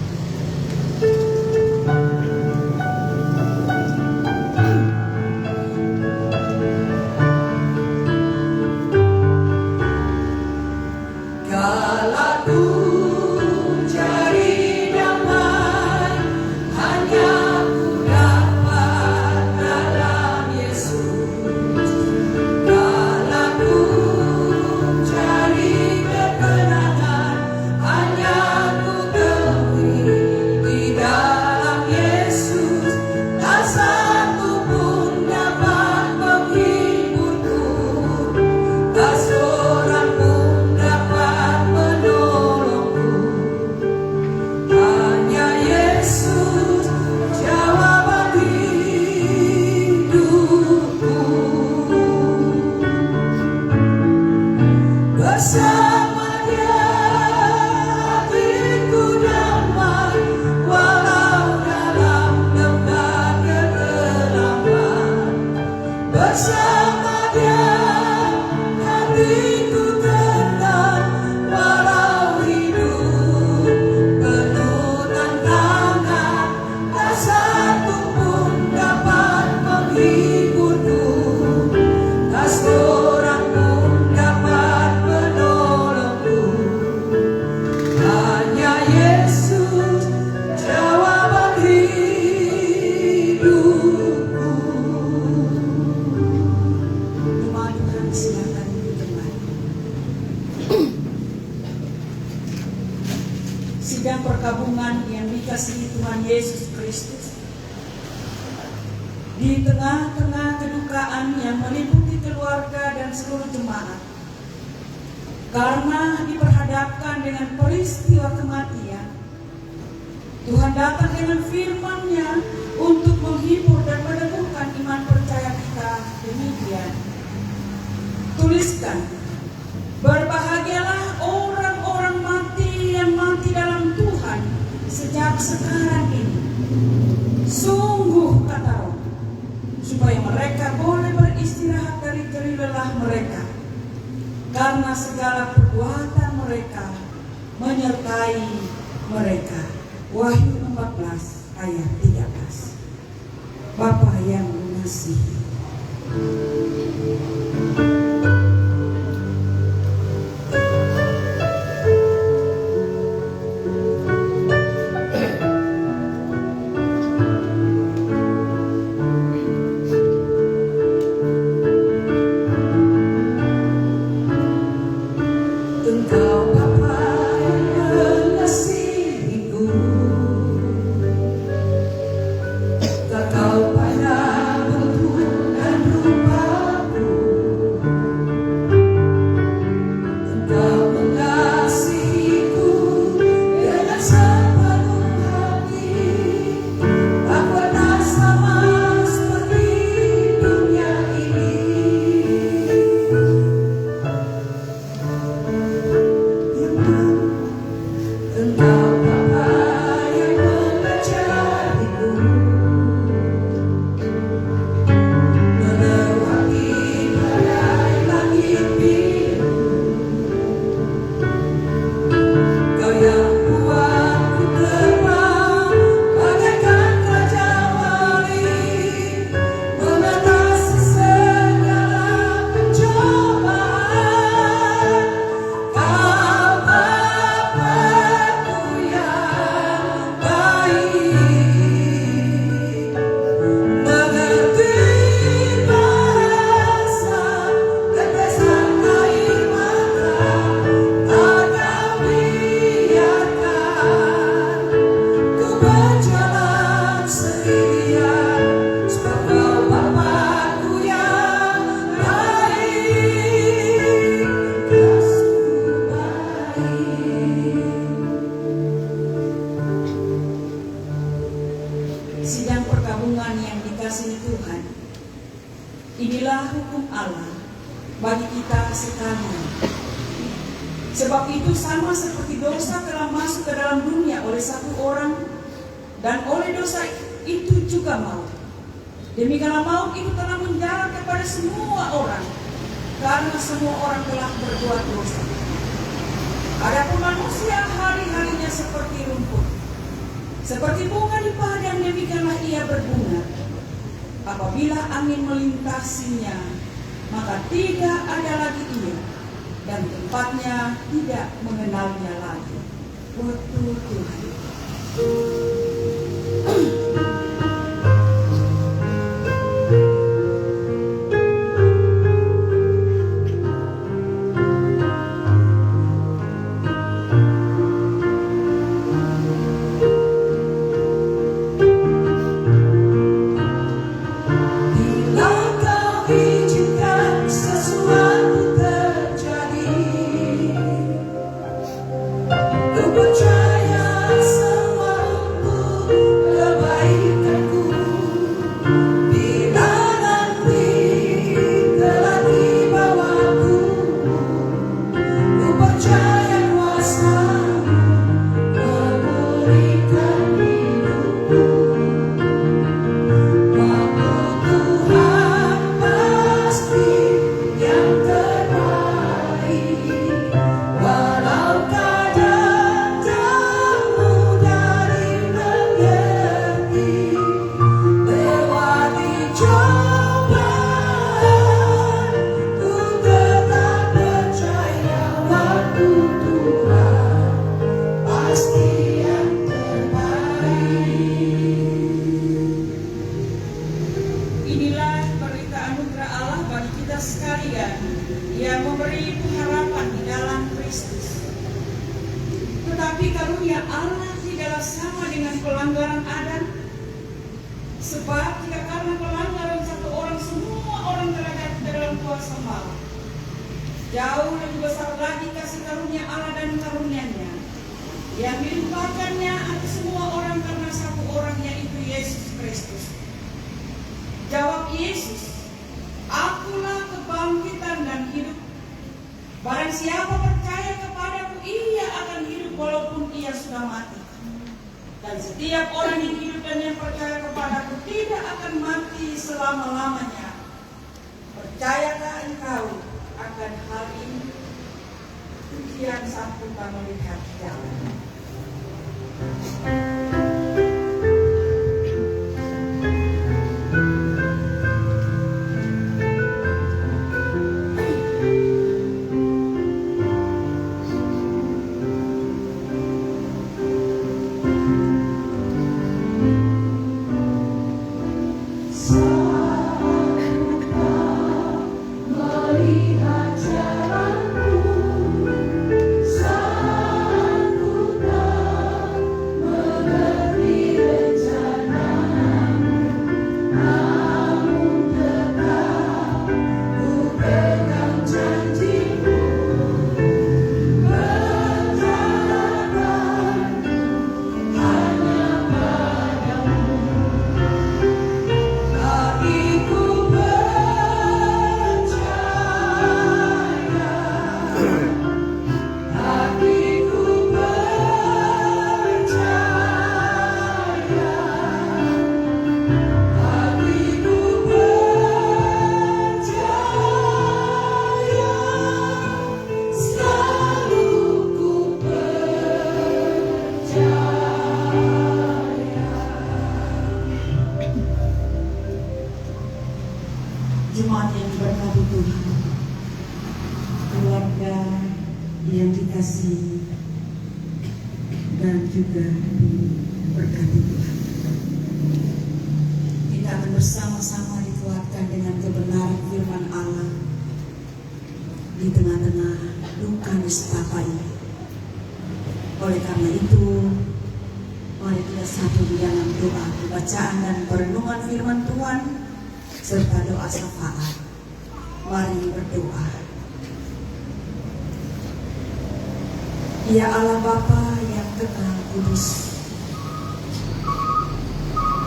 Sidang perkabungan yang dikasihi Tuhan Yesus Kristus, di tengah-tengah kedukaan yang meliputi keluarga dan seluruh jemaat, karena diperhadapkan dengan peristiwa kematian, Tuhan datang dengan firman-Nya untuk menghibur dan meneguhkan iman percaya kita demikian. Tuliskan, berbahagialah orang-orang mati yang mati dalam Tuhan sejak sekarang ini. Sungguh kata Roh, supaya mereka boleh beristirahat dari jerih lelah mereka, karena segala perbuatan mereka menyertai mereka. Wahyu 14 ayat 13. Bapa yang mengasihi, Sidang perkabungan yang dikasihi Tuhan, inilah hukum Allah bagi kita sekalian. Sebab itu sama seperti dosa telah masuk ke dalam dunia oleh satu orang, dan oleh dosa itu juga maut. Demikianlah maut itu telah menjalar kepada semua orang, karena semua orang telah berbuat dosa. Adapun manusia hari-harinya seperti rumput, seperti bunga di padang, demikianlah ia berbunga. Apabila angin melintasinya, maka tidak ada lagi ia, dan tempatnya tidak mengenalnya lagi. Waktu Tuhan. Sebab jika karena pelanggaran satu orang, semua orang telah jatuh dalam kuasa maut, jauh lebih besar lagi kasih karunia Allah dan karunia-Nya yang dilimpahkannya atas semua orang karena satu orang, yaitu Yesus Kristus. Jawab Yesus, "Akulah kebangkitan dan hidup. Barang siapa percaya kepadaku, ia akan hidup walaupun ia sudah mati. Dan setiap orang yang hidup dan yang percaya kepadaku tidak akan mati selama-lamanya. Percayakah engkau akan hal ini?" Pujian sambutan melihat jalan. keluarga yang dikasihi dan juga diberkati Tuhan. Kita akan bersama-sama dikuatkan dengan kebenaran firman Allah di tengah-tengah duka nestapa ini. Oleh karena itu, mari kita satu di dalam doa, pembacaan dan perenungan firman Tuhan serta doa syafaat. Mari berdoa. Ya Allah Bapa yang kekal kudus,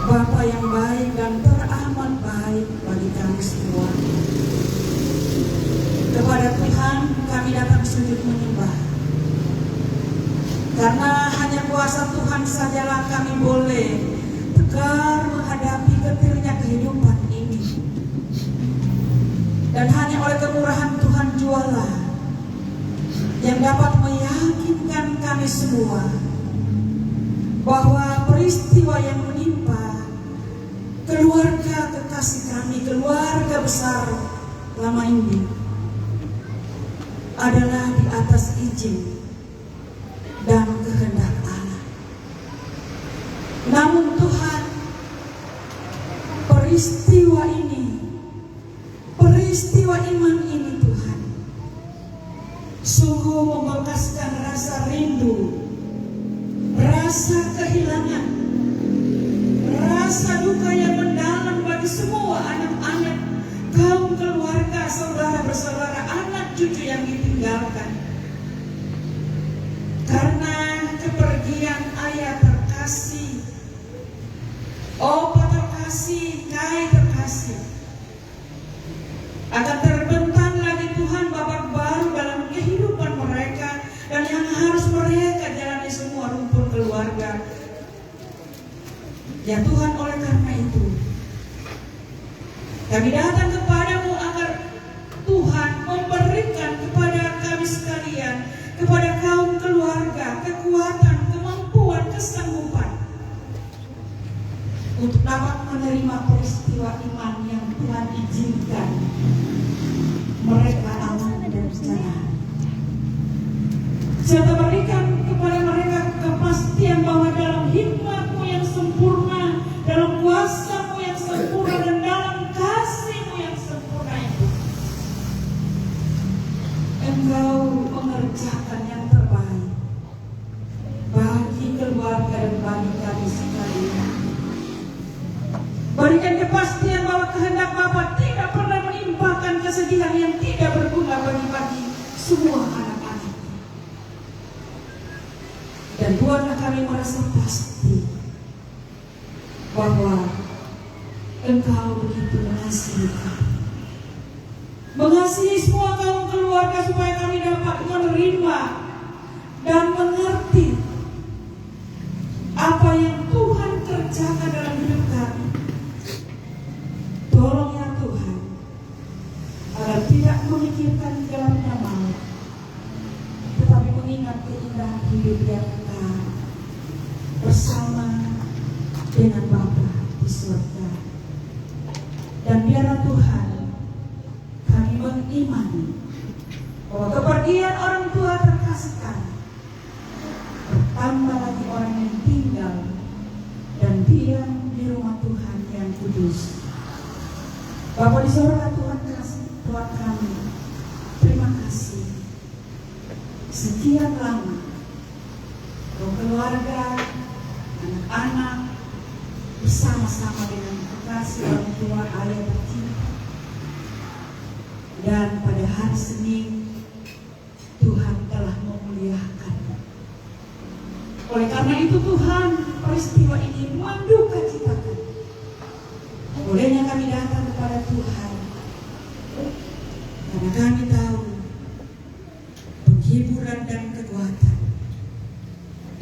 Bapa yang baik dan teramat baik bagi kami semua. Kepada Tuhan kami datang sujud menyembah, karena hanya kuasa Tuhan sajalah kami boleh tegar menghadapi getirnya kehidupan ini. Dan hanya oleh kemurahan Tuhan jualah yang dapat meyakinkan kami semua bahwa peristiwa yang menimpa keluarga kekasih kami, keluarga besar lama ini adalah di atas izin dan kehendak Allah. Namun Tuhan, peristiwa iman ini Tuhan sungguh membekaskan rasa rindu, rasa kehilangan, rasa duka yang mendalam bagi semua anak-anak, kaum keluarga, saudara bersaudara, anak cucu yang ditinggalkan. Karena kepergian ayah terkasih, opa terkasih, kai terkasih, akan terbentang lagi Tuhan babak baru dalam kehidupan mereka, dan yang harus mereka jalani semua rumpun keluarga. Ya Tuhan, oleh karena itu kami datang kepadamu agar Tuhan memberikan kepada kami sekalian, kepada kaum keluarga, kekuatan, kemampuan, kesanggupan untuk dapat menerima peristiwa iman yang Tuhan izinkan mereka alami dan berjalan, serta berikan kepada mereka kepastian bahwa dalam hikmat-Mu yang sempurna, dalam kuasa-Mu yang sempurna, dan dalam kasih-Mu yang sempurna itu, Engkau mengerjakan yang terbaik bagi keluarga dan bagi kami sekalian. Berikan kepastian bahwa kehendak Bapa tidak pernah menimpakan kesedihan yang tidak berguna bagi semua anak-anak. Dan buatlah kami merasa pasti bahwa Engkau begitu mengasihi kami, mengasihi semua kaum keluarga, supaya kami dapat menerima dan mengerti apa yang Tuhan kerjakan dalam hidup kami. Tolong ya Tuhan, agar tidak memikirkan gelapnya malam, tetapi mengingat keindahan hidup yang kekal bersama dengan Bapa di surga. Dan biarlah Tuhan, kami mengimani bahwa kepergian orang tua terkasih kami, bertambah lagi orang yang tinggal dan diam di rumah Tuhan yang kudus. Bapa di surga, Tuhan kasih buat kami, terima kasih. Sekian lama keluarga, anak-anak bersama-sama dengan kekasih orang tua ayah tercinta. Dan pada hari Senin Tuhan telah memuliakan. Oleh karena itu Tuhan, peristiwa ini mendukacitakan. Bolehnya kami datang kepada Tuhan, karena kami tahu penghiburan dan kekuatan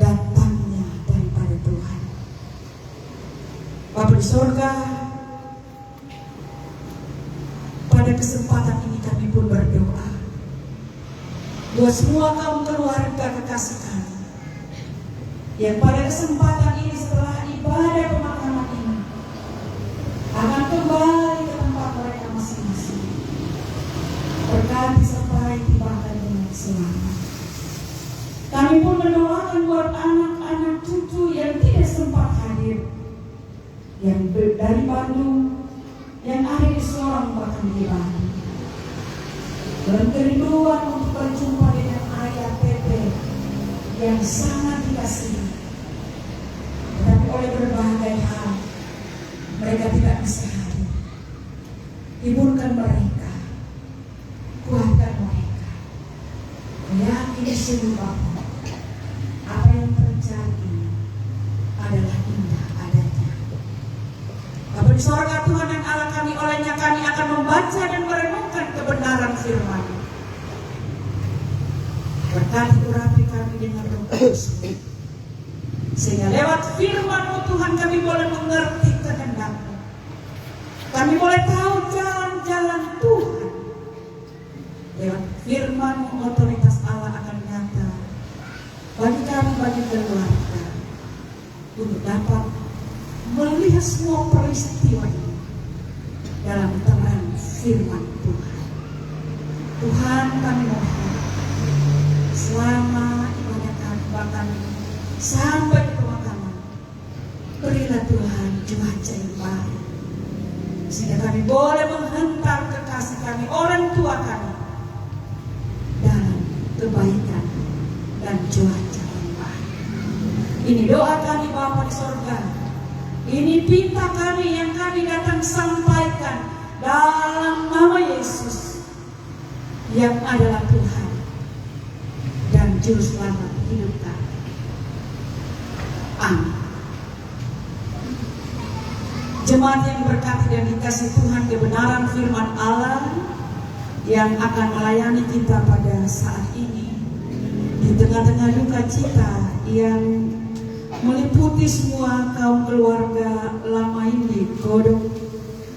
datangnya daripada Tuhan. Bapa di surga, pada kesempatan ini kami pun berdoa buat semua kaum keluarga kekasih kami yang pada kesempatan ini setelah ibadah pemakaman ini akan kembali ke tempat mereka masing-masing. Berkati sampai tibakan dengan selamat. Kami pun mendoakan buat anak-anak cucu yang tidak sempat hadir, yang dari Bandung, yang ada di Sorong bahkan di Bandung, dan kerinduan untuk berjumpa dengan ayah Tete yang sangat dikasihi. Tetapi oleh berbagai hal mereka tidak bisa hadir. Hiburkan mereka, kuatkan mereka, meyakini seluruh Bapa, apa yang terjadi adalah indah adanya. Bapa di sorga Tuhan yang Allah kami, olehnya kami akan membaca dan merenungkan kebenaran firman. Berkati urapi kami dengan Roh Kudus, sehingga lewat firman-Mu Tuhan kami boleh mengerti kehendak-Mu. Kami boleh tahu jalan-jalan Tuhan. Lewat firman-Mu otoritas Allah akan nyata bagi kami, bagi keluarga, untuk dapat melihat semua peristiwa ini dalam terang firman Tuhan. Tuhan, kami mohon selama ibadah kami bahkan sampai ke pemakaman, berilah Tuhan cuaca yang baik, sehingga kami boleh menghentak kekasih kami, orang tua kami, dalam kebaikan dan cuaca yang baik. Ini doa kami Bapa di sorga. Ini pinta kami yang kami datang sampaikan dalam nama Yesus yang adalah Tuhan dan Juru Selamat hidup kami. Amin. Jemaat yang berkati dan dikasih Tuhan, kebenaran firman Allah yang akan melayani kita pada saat ini di tengah-tengah duka cita yang meliputi semua kaum keluarga lama ini Godok.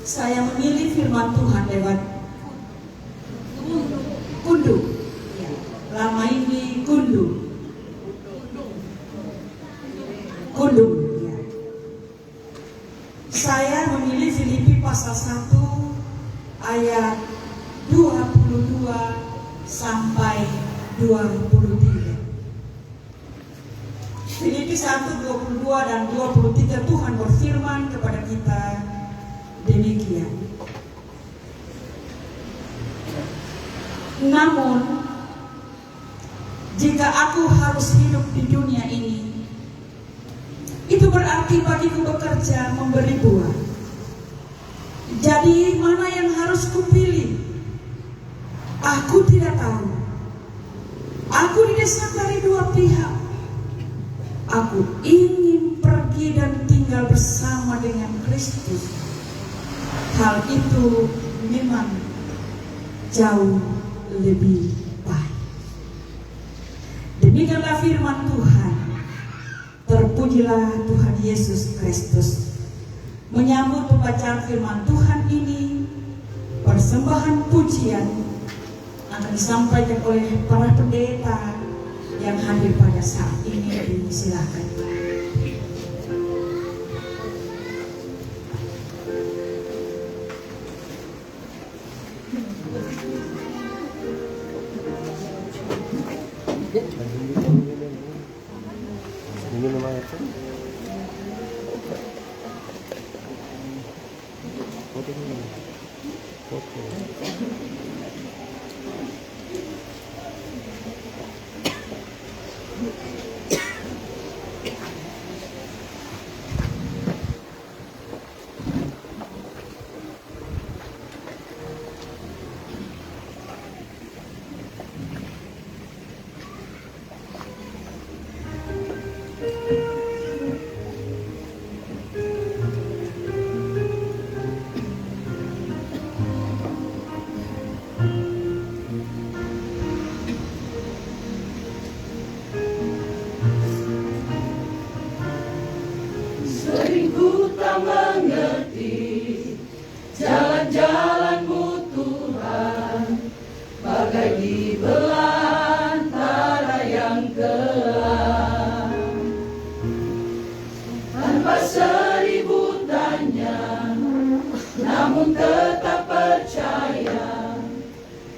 Saya memilih firman Tuhan lewat Kundu. Lama ini Kundu. Kundu. Ya. Saya memilih Filipi pasal 1 ayat 22 sampai 23. Filipi 1, 22 dan 23 Tuhan berfirman kepada kita demikian. Namun, jika aku harus hidup di dunia ini, itu berarti bagiku bekerja memberi buah. Jadi mana yang harus kupilih? Aku tidak tahu. Aku didesak dari dua pihak. Aku ingin pergi dan tinggal bersama dengan Kristus. Hal itu memang jauh lebih baik. Demikianlah firman Tuhan. Terpujilah Tuhan Yesus Kristus. Menyambut pembacaan firman Tuhan ini, persembahan pujian akan disampaikan oleh para pendeta yang hadir pada saat ini. Silakan.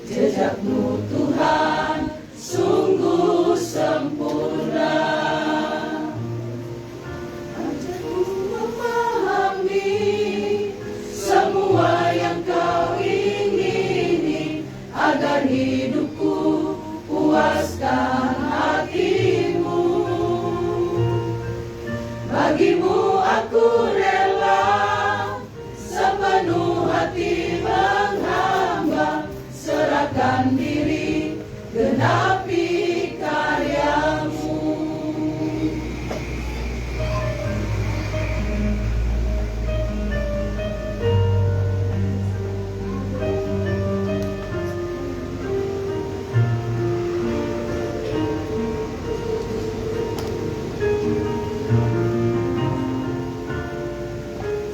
Jejakmu Tuhan genapi karyamu.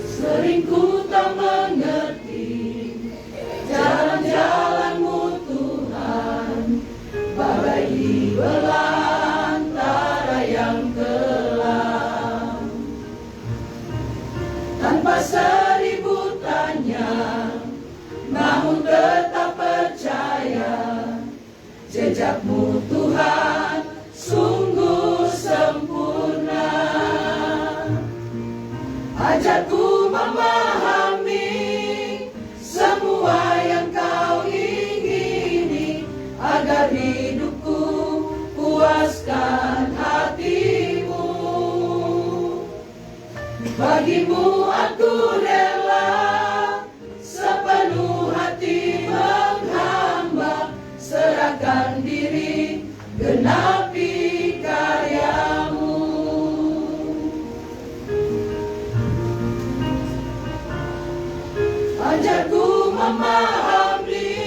Sering ku tak mengerti jalan-jalan-Mu Tuhan, bagai di belantara yang kelam. Tanpa seribu tanya, namun tetap percaya, jejak-Mu Tuhan sungguh sempurna. Ajarku memahami semua yang Kau ingini, agar hidupku puaskan hati-Mu. Bagi-Mu aku rela sepenuh hati menghamba, serahkan diri genapi karya-Mu. Ajarku memahami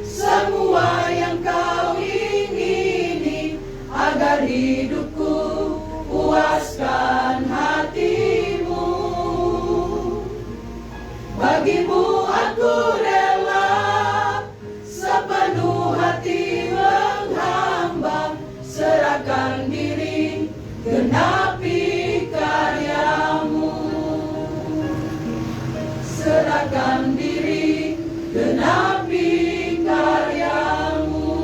semua yang Kau ingini, agar hidupku puaskan hati-Mu. Bagi-Mu aku rela sepenuh hati menghamba, serahkan diri genapi karya-Mu. Serahkan diri genapi karya-Mu.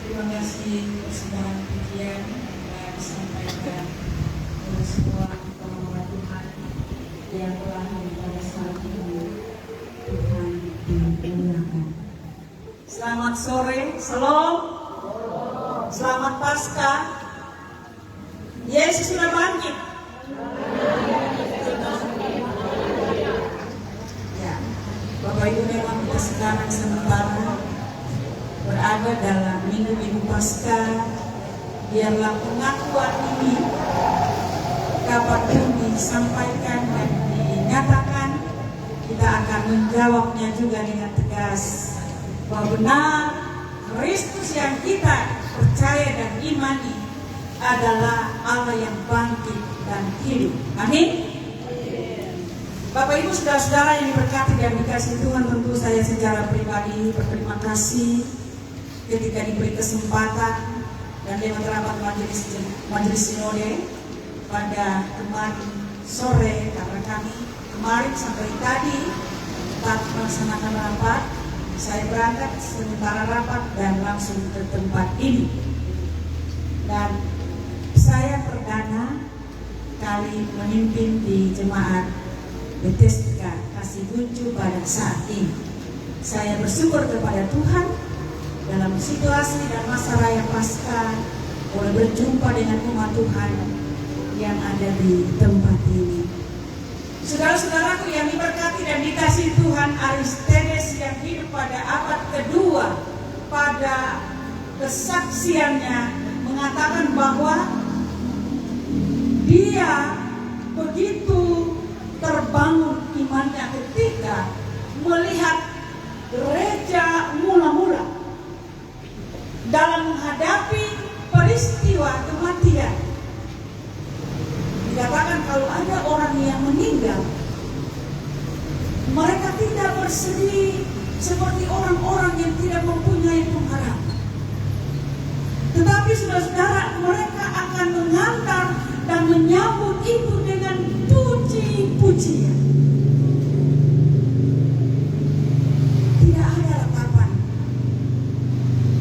Terima kasih persembahan pujian yang disampaikan oleh semua orang-orang Tuhan yang telah pada saat ini. Tuhan dimuliakan. Selamat sore, Shalom. Selamat Paskah. Yesus sudah bangkit. Ya, Bapak Ibu, memang kita sekarang sementara berada dalam minggu-minggu Paskah. Biarlah pengakuan ini dapat disampaikan dan dinyatakan, kita akan menjawabnya juga dengan tegas bahwa benar Kristus yang kita percaya dan imani adalah Allah yang bangkit dan hidup. Amin. Bapak Ibu, saudara-saudara yang diberkati dan dikasihi Tuhan, tentu saya secara pribadi berterima kasih ketika diberi kesempatan dan Dewan Rapat Majelis Sinode pada kemarin sore, karena kami kemarin sampai tadi tempat melaksanakan rapat, saya berangkat sementara rapat dan langsung ke tempat ini. Dan saya perdana kali memimpin di jemaat Bethesda Kasih Guncu pada saat ini. Saya bersyukur kepada Tuhan dalam situasi dan masa raya Paskah boleh berjumpa dengan umat Tuhan yang ada di tempat ini. Saudara-saudaraku yang diberkati dan dikasihi Tuhan, Aristedes yang hidup pada abad kedua, pada kesaksiannya mengatakan bahwa dia begitu terbangun imannya ketika melihat gereja mula-mula dalam menghadapi peristiwa kematian. Dikatakan kalau ada orang yang meninggal, mereka tidak bersedih seperti orang-orang yang tidak mempunyai pengharapan. Tetapi saudara-saudara, mereka akan mengantar dan menyambut itu dengan puji-pujian. Tidak ada ratapan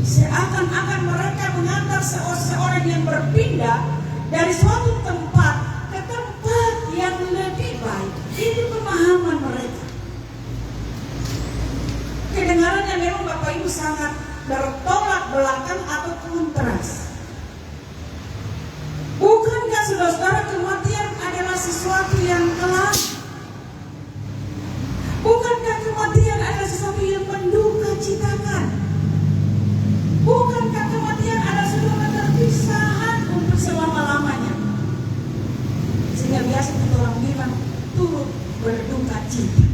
seakan-akan mereka mengantar seorang yang berpindah dari suatu tempat ke tempat yang lebih baik. Itu pemahaman mereka. Kedengarannya memang Bapak Ibu sangat bertolak belakang atau kontras. Bukankah saudara-saudara kematian adalah sesuatu yang kelam? Bukankah kematian adalah sesuatu yang menduka citakan? Bukankah kematian adalah sebuah perpisahan untuk selama-lamanya? Sehingga biasa kita orang bilang turut berduka cita.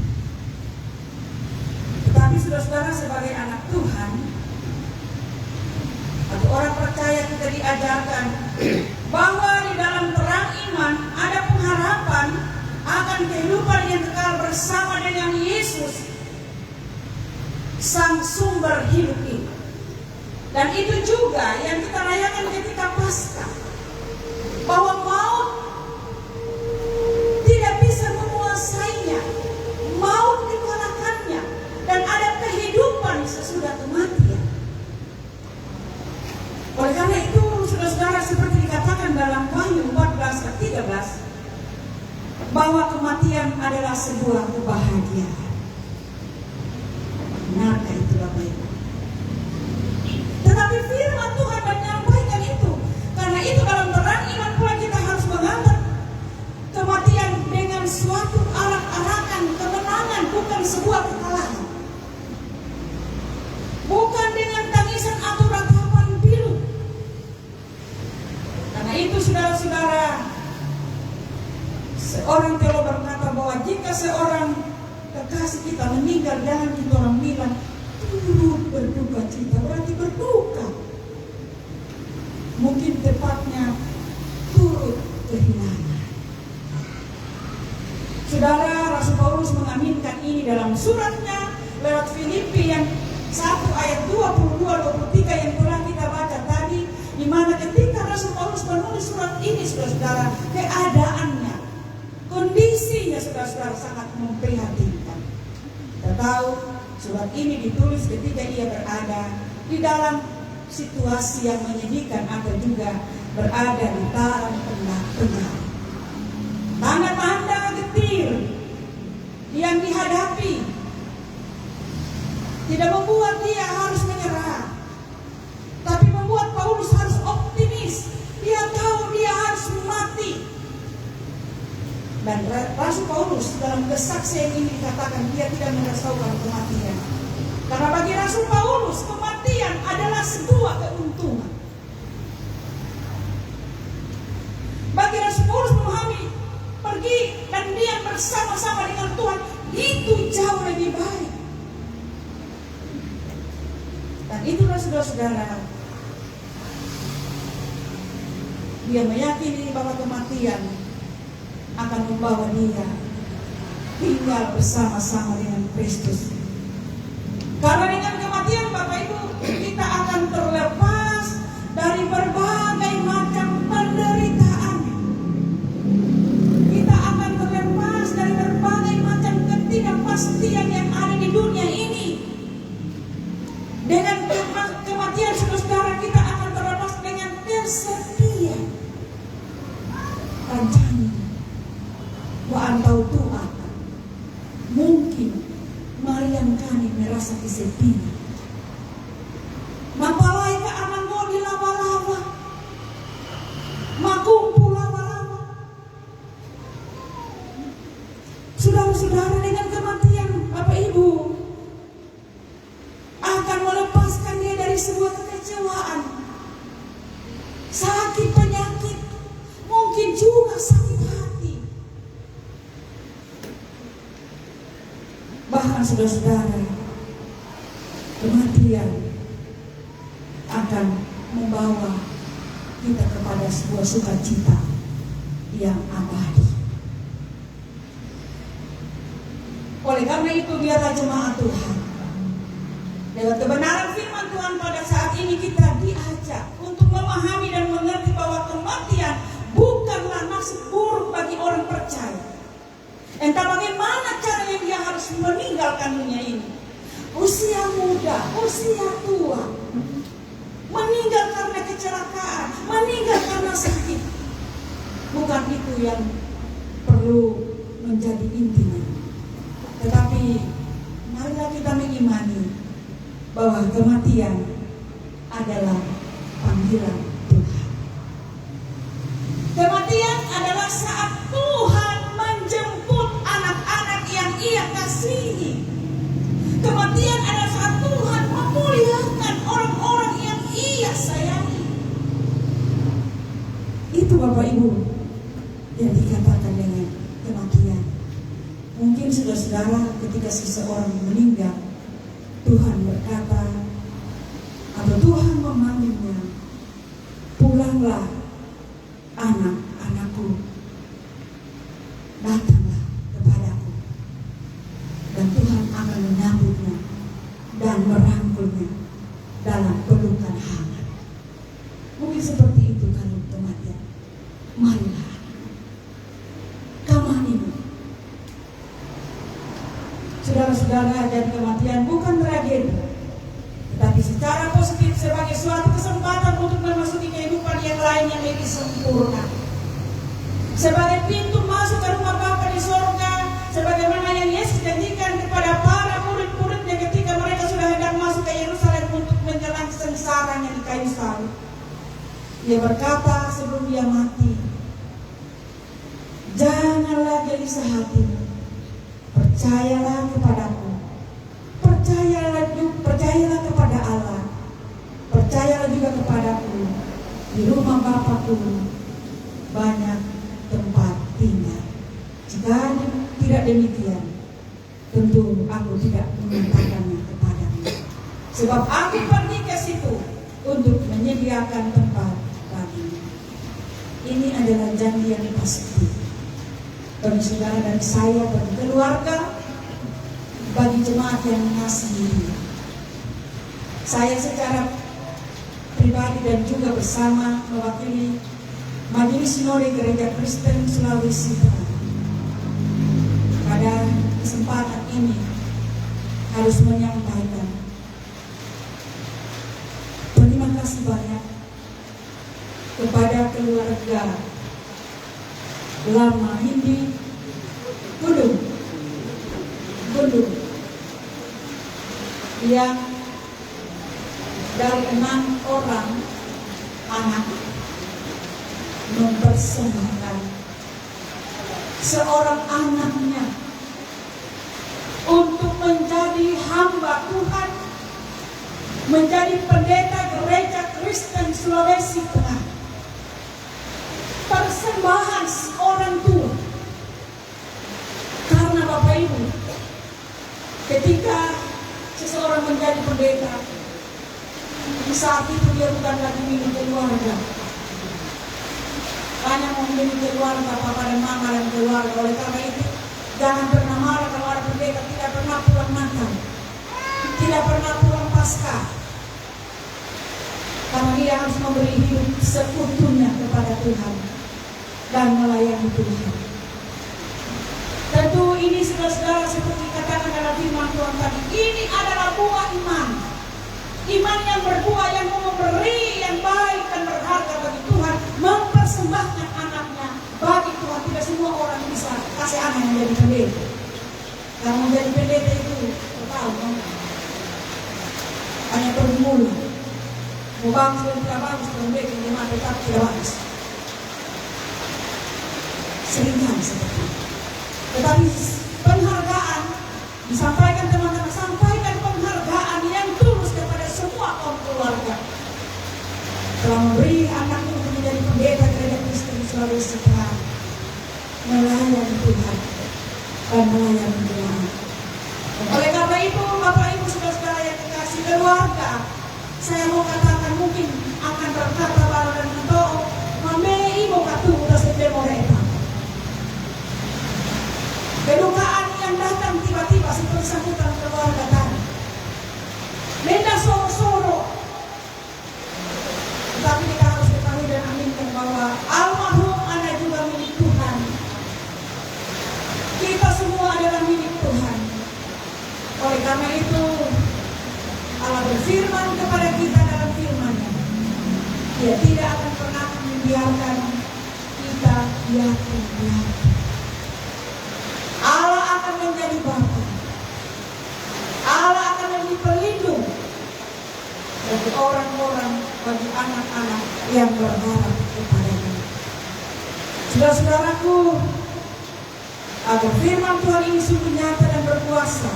Tetapi saudara-saudara sebagai anak Tuhan atau orang percaya, kita diajarkan bahwa di dalam terang iman ada pengharapan akan kehidupan yang kekal bersama dengan Yesus, Sang Sumber hidup ini. Dan itu juga yang kita rayakan ketika Paskah, bahwa maut tidak bisa menguasainya, maut dikalahkannya, dan ada kehidupan sesudah kematian. Oleh karena itu, saudara-saudara, seperti dikatakan dalam Wahyu 14:13, bahwa kematian adalah sebuah kebahagiaan. Benarkah itu Bapak Ibu? Tetapi firman Tuhan menyampaikan itu. Karena itu dalam terang iman pula kita harus menganggap kematian dengan suatu arak-arakan kemenangan, bukan sebuah kekalahan. Bukan dengan tangisan atau ratapan pilu. Karena itu saudara-saudara, seorang teolog berkata bahwa jika seorang kekasih kita meninggal, jangan kita orang bilang turut berduka cita, berarti berduka. Mungkin tepatnya turut kehilangan. Saudara, Rasul Paulus mengaminkan ini dalam suratnya lewat Filipi yang 1 ayat 22-23 yang telah kita baca tadi, di mana ketika Rasul Paulus menulis surat ini, saudara-saudara, keadaannya, kondisinya saudara-saudara sangat memprihatinkan. Kita tahu surat ini ditulis ketika ia berada di dalam situasi yang menyedihkan atau juga berada di dalam penjara. Tanda-tanda getir yang dihadapi tidak membuat dia harus menyerah, tapi membuat Paulus harus optimis. Dia tahu dia harus mati. Dan Rasul Paulus dalam kesaksian ini dikatakan dia tidak meresaukan kematian. Karena bagi Rasul Paulus kematian adalah sebuah keuntungan. Bagi Rasul Paulus memahami pergi dan diam bersama-sama dengan Tuhan itu jauh lebih baik. Dan itulah saudara-saudara, dia meyakini bahwa kematian akan membawa dia tinggal bersama-sama dengan Kristus. Karena dengan kematian Bapak Ibu, kita akan terlepas dari berbagai macam penderitaan. Kita akan terlepas dari berbagai macam ketidakpastian yang ada di dunia ini. Dengan kematian saudara, kita akan terlepas dengan kesetiaan. Rancang Wa'antau Tuhan, mungkin Mariam kami merasa kesepian. Mapalai ka aman mo di lava-lava, makumpul lava-lava. Saudara-saudara, dengan kematian Bapak Ibu akan melepaskan dia dari sebuah kekecewaan, sakit penyakit, mungkin juga sakit hati. Bahkan saudara-saudara, kematian akan membawa kita kepada sebuah sukacita yang abadi. Oleh karena itu, biarlah jemaat Tuhan, lewat kebenaran firman Tuhan pada saat ini kita diajak untuk memahami dan mengerti bahwa kematian bukanlah nasib buruk bagi orang percaya. Entah bagaimana caranya dia harus meninggalkan dunia ini, usia muda, usia tua, kecelakaan, meninggal karena sakit. Bukan itu yang perlu menjadi intinya. Tetapi marilah kita mengimani bahwa kematian adalah panggilan Tuhan. Kematian adalah saat Tuhan menjemput anak-anak yang Ia kasihi. Kematian adalah saat Tuhan memuliakan orang-orang yang Ia sayangi. Itu Bapak Ibu yang dikatakan dengan kematian. Mungkin saudara-saudara ketika seseorang meninggal, Tuhan berkata atau Tuhan memanggilnya, pulanglah anak-anakku, datanglah kepadaku. Dan Tuhan akan menyambutnya dan merangkulnya dalam pelukan hangat. Mungkin seperti itu kalau kematian. Marilah kama ini, saudara-saudara, dan kematian bukan tragedi, tetapi secara positif sebagai suatu kesempatan untuk memasuki kehidupan yang lain yang lebih sempurna. Sebagai pintu masuk ke rumah Bapa di sorga, sebagaimana yang Yesus janjikan kepada para murid-muridnya ketika mereka sudah hendak masuk ke Yerusalem untuk menjalani sengsaranya di kayu salib. Dia berkata sebelum dia mati, janganlah gelisah hatimu, percayalah kepadaku, percayalah kepada Allah, percayalah juga kepadaku. Di rumah Bapakku banyak tempat tinggal. Jika tidak demikian, tentu aku tidak mengatakannya kepadamu. Sebab aku pergi ke situ untuk menyediakan tempat bagimu. Ini adalah janji yang pasti bagi saudara dan saya, bagi keluarga, bagi jemaat yang mengasihi. Saya secara pribadi dan juga bersama mewakili Majelis Sinode Gereja Kristen Sulawesi Tengah, pada kesempatan ini harus menyampaikan terima kasih banyak kepada keluarga Lama Hindi Gudung yang dari 6 orang anak mempersembahkan seorang anaknya untuk menjadi hamba Tuhan, menjadi pendeta Gereja Kristen Sulawesi Tengah. Persembahan orang tua. Karena Bapak Ibu, ketika seseorang menjadi pendeta, di saat itu dia bukan lagi milik keluarga, hanya memiliki keluarga, papa dan mama dan keluarga. Oleh karena itu, jangan pernah marah kalau ada pendeta tidak pernah pulang Natal, tidak pernah pulang Paskah, karena dia harus memberi hidup seutuhnya kepada Tuhan dan melayani Tuhan. Tentu ini saudara-saudara seperti katakan dalam firman Tuhan tadi, ini adalah buah iman. Iman yang berbuah, yang memberi yang baik dan berharga bagi Tuhan, mempersembahkan anaknya bagi Tuhan. Tidak semua orang bisa kasih anak yang jadi pendeta. Karena menjadi pendeta itu tahu kan? Hanya pergumulan. Mau bagus dan tidak bagus, pendeta jemaat tetap tidak bagus. Seringkali seperti itu. Tetapi penghargaan disampaikan teman-teman, sampaikan penghargaan yang tulus kepada semua kaum keluarga telah memberi anaknya untuk menjadi pendeta Gereja Kristen Sulawesi Tengah, melayani Tuhan dan melayani jemaat. Oleh karena itu, Bapak Ibu saudara-saudara yang dikasih keluarga, saya mau katakan mungkin akan berkata baru dan itu memei mau katuh udah sedang mereka. Kedukaan yang datang tiba-tiba seperti sambutan keluarga tadi. Beda soro-soro. Tetapi kita harus ketahui dan aminkan bahwa almarhum ada juga milik Tuhan. Kita semua adalah milik Tuhan. Oleh karena itu, Allah berfirman kepada kita dalam firman-Nya. Dia tidak yakin Allah akan menjadi Bapa. Allah akan menjadi pelindung bagi orang-orang, bagi anak-anak yang berharap kepadanya. Saudara-saudaraku, agar firman Tuhan ini sungguh nyata dan berkuasa,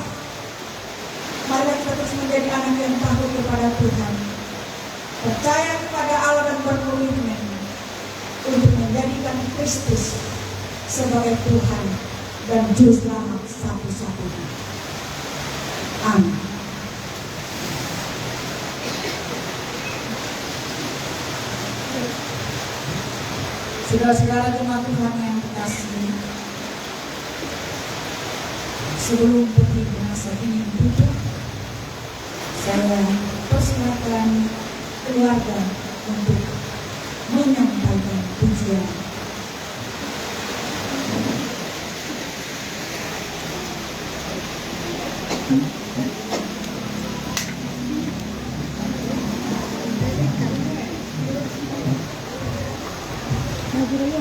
mari kita terus menjadi anak yang takut kepada Tuhan, percaya kepada Allah dan berkomitmen untuk menjadikan Kristus sebagai Tuhan dan Juru Selamat satu-satunya. Amin. Saudara-saudara jemaat Tuhan yang kekasihi, sebelum peti jenazah ini ditutup, saya persilakan keluarga untuk menyampaikan pujian. Maju dulu.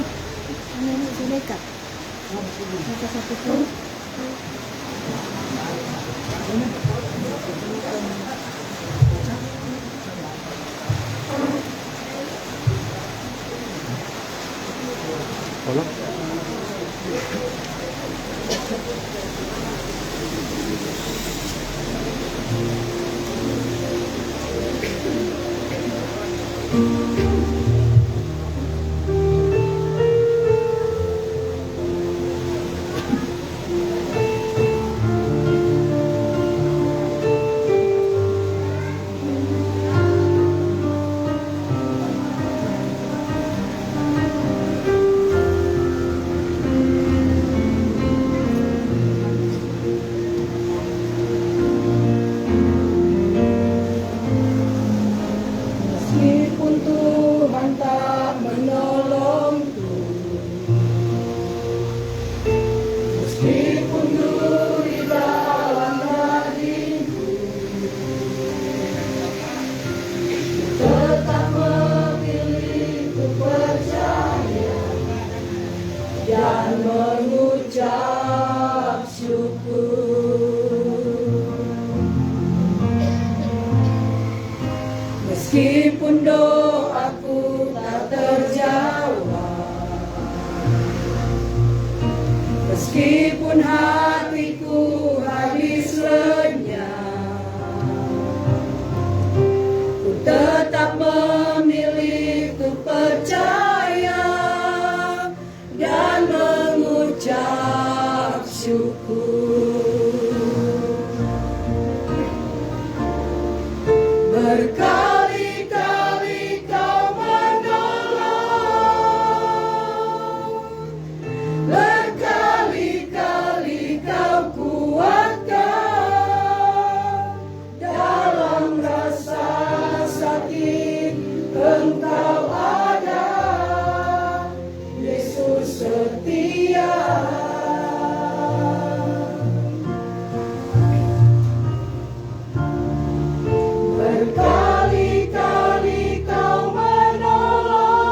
Ini sudah dekat. Satu-satu. Tolong. Meskipun doaku tak terjawab, meskipun hatiku habis lenyap, ku tetap memilih untuk percaya dan mengucap syukur. Berkali-kali kau menolong, berkali-kali kau kuatkan, dalam rasa sakit Engkau ada, Yesus setia. Berkali-kali kau menolong,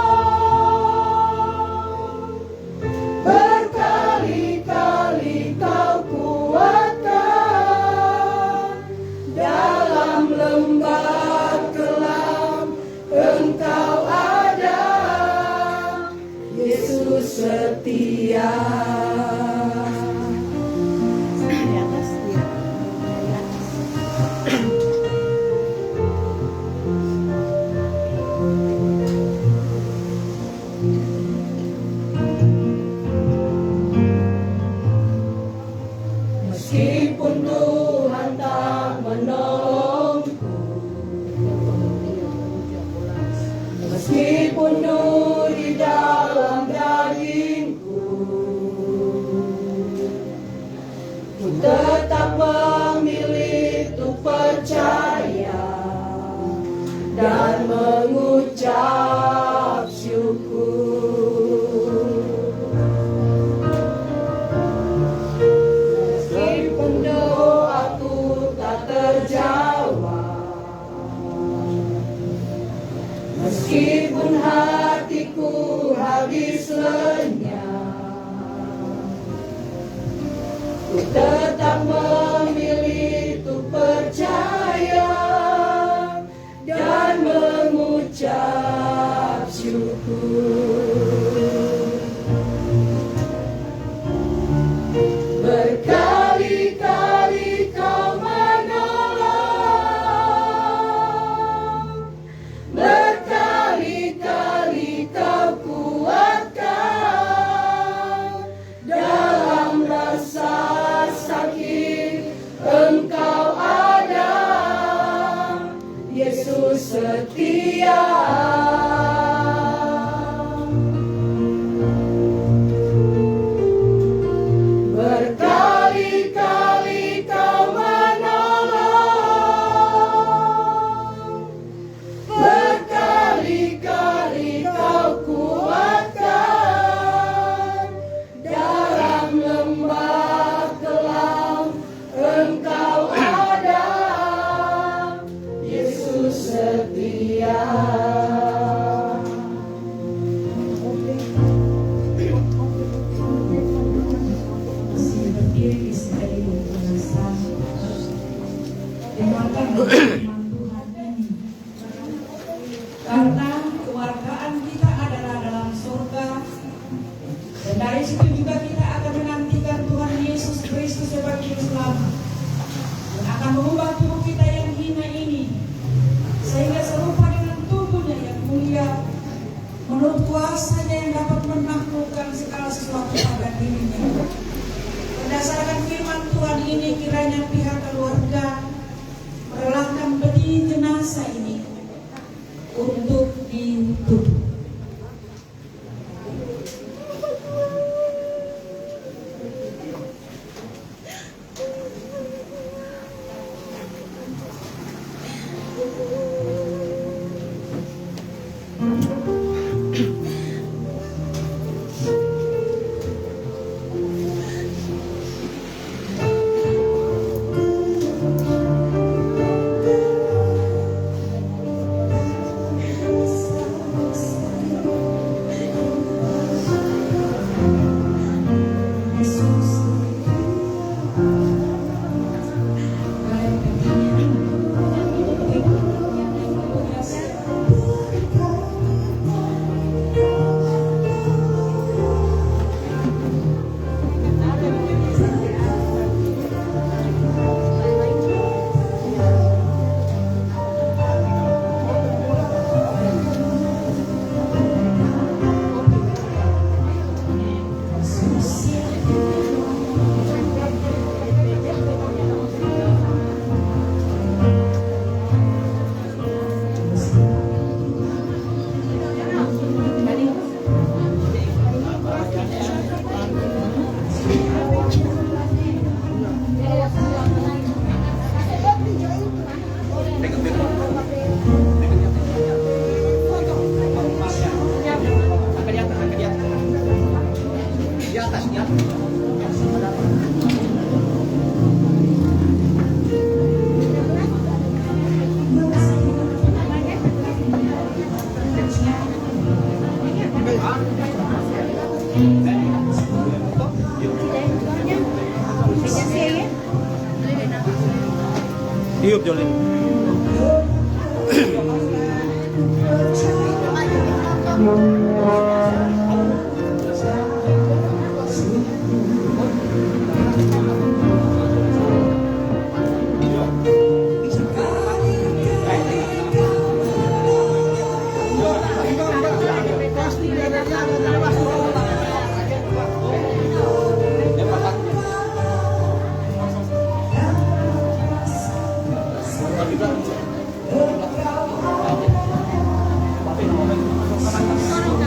berkali-kali kau kuatkan, dalam lembah kelam Engkau ada, Yesus setia. Di atas ya. Di atas. Meskipun Tuhan tak menolongku, meskipun nur di dalam dagingku, ku tetap memilih untuk percaya dan mengucap syukur. Meskipun doaku tak terjawab, meskipun hatiku habis lenyap, tetap memilih untuk percaya dan mengucap syukur. Berkali-kali kau menolong, berkali-kali kau kuatkan, dalam rasa sakit Engkau ada, Yesus setia. Berkali-kali kau menolong, berkali-kali kau kuatkan, dalam lembah kelam Engkau ada, Yesus setia. Masih berdiri di sini dengan satu. Dengarkan firman Tuhan ini. Karena kewargaan kita adalah dalam surga, dan dari situ juga kita akan menantikan Tuhan Yesus Kristus sebagai Juru Selamat, dan akan mengubah tubuh kita yang hina ini sehingga serupa dengan tubuhnya yang mulia, menurut kuasanya yang dapat menaklukkan segala sesuatu pada dirinya. Berdasarkan firman Tuhan ini, kiranya pihak keluarga merelakan peti jenazah ini untuk ditutup. Tiup Jolin. Thank you.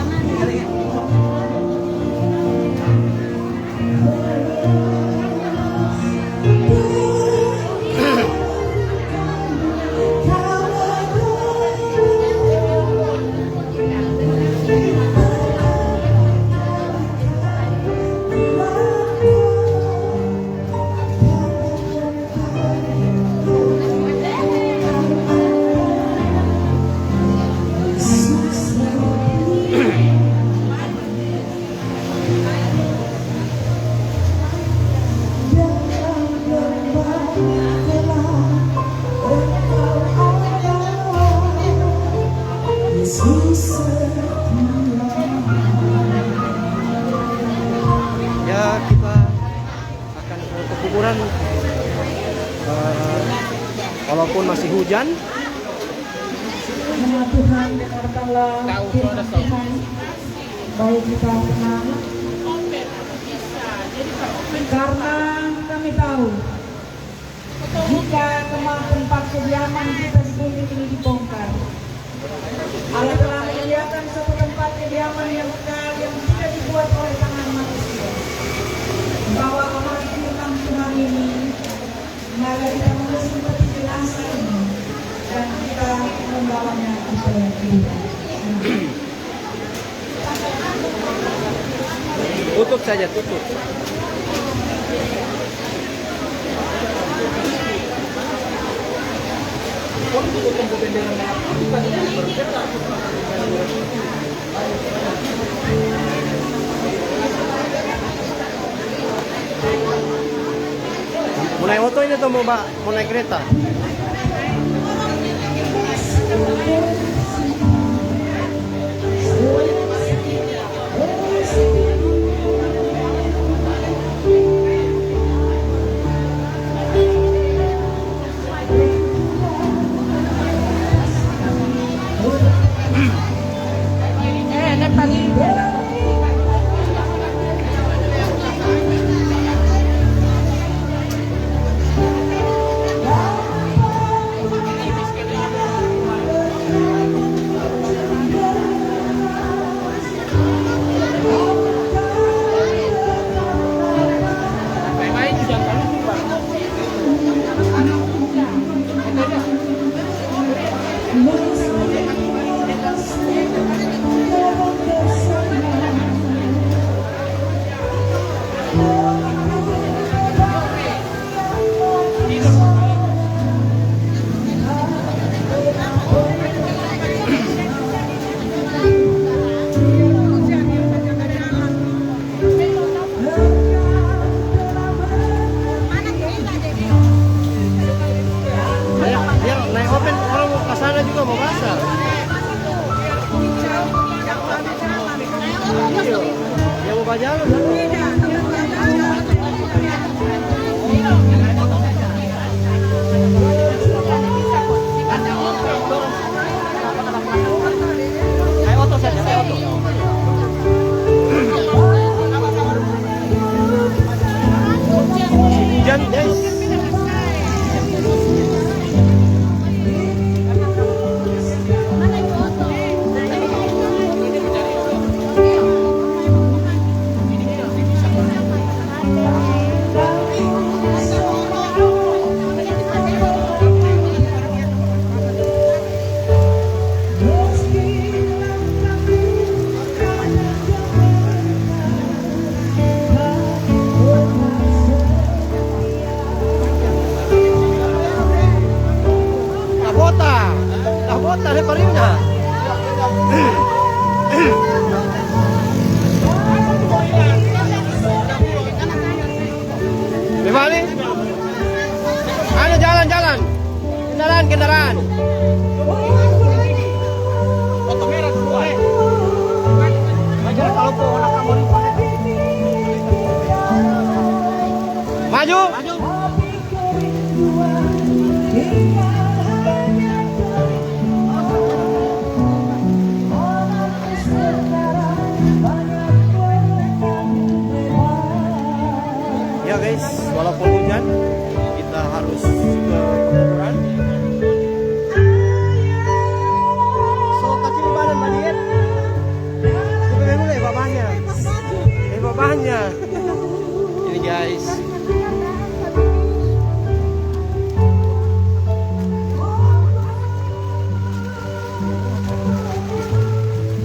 Ya, kita akan ke kuburan walaupun masih hujan. Ya Tuhan, dengarkanlah firman Tuhan. Baik kita tenang. Karena kami tahu jika tempat kediaman kita di bumi ini dibongkar, Allah telah menyediakan suatu tempat kediaman yang kekal yang tidak dibuat oleh tangan manusia. Bahwa amal firman Tuhan ini, maka kita mengisi peti jenazah ini dan kita membawanya ke kehidupan. Tutup saja, tutup. Mau naik motor ini atau mau naik kereta? Hujan, guys. Bota le parinda. Gimana? Ayo jalan-jalan. Kendaraan. Foto merah dulu. Maju kalau po anak kamu. Maju. Ya guys, walaupun hujan, kita harus ke kuburan. So, kecil badan balikin. Bukan mulai babahnya. Babahnya. Ini guys.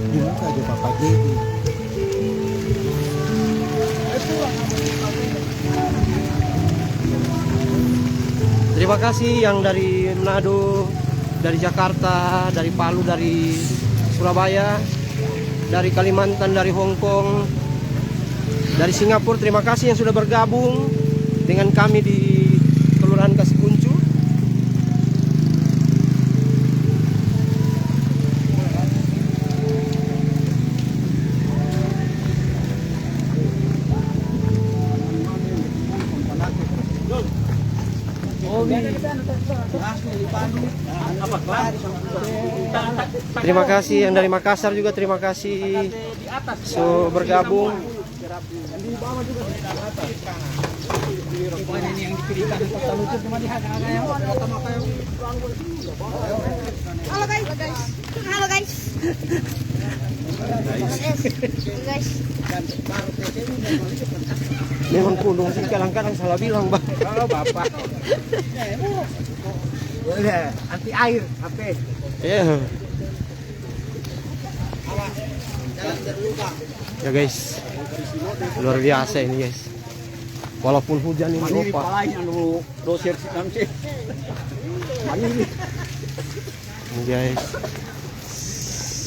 Di muka aja Bapak Dedi. Terima kasih yang dari Manado, dari Jakarta, dari Palu, dari Surabaya, dari Kalimantan, dari Hong Kong, dari Singapura. Terima kasih yang sudah bergabung dengan kami di Kelurahan Kasikuncu. Terima kasih yang dari Makassar juga, terima kasih so bergabung. Halo guys. Halo guys. Guys. Memang kudung sih kadang-kadang salah bilang, Bang. Oh, Bapak. Boleh, anti air, HP. Iya. Ya guys, luar biasa ini guys. Walaupun hujan ini Mandiri opa. palain anu doser si nanti. Mandiri. Ini guys.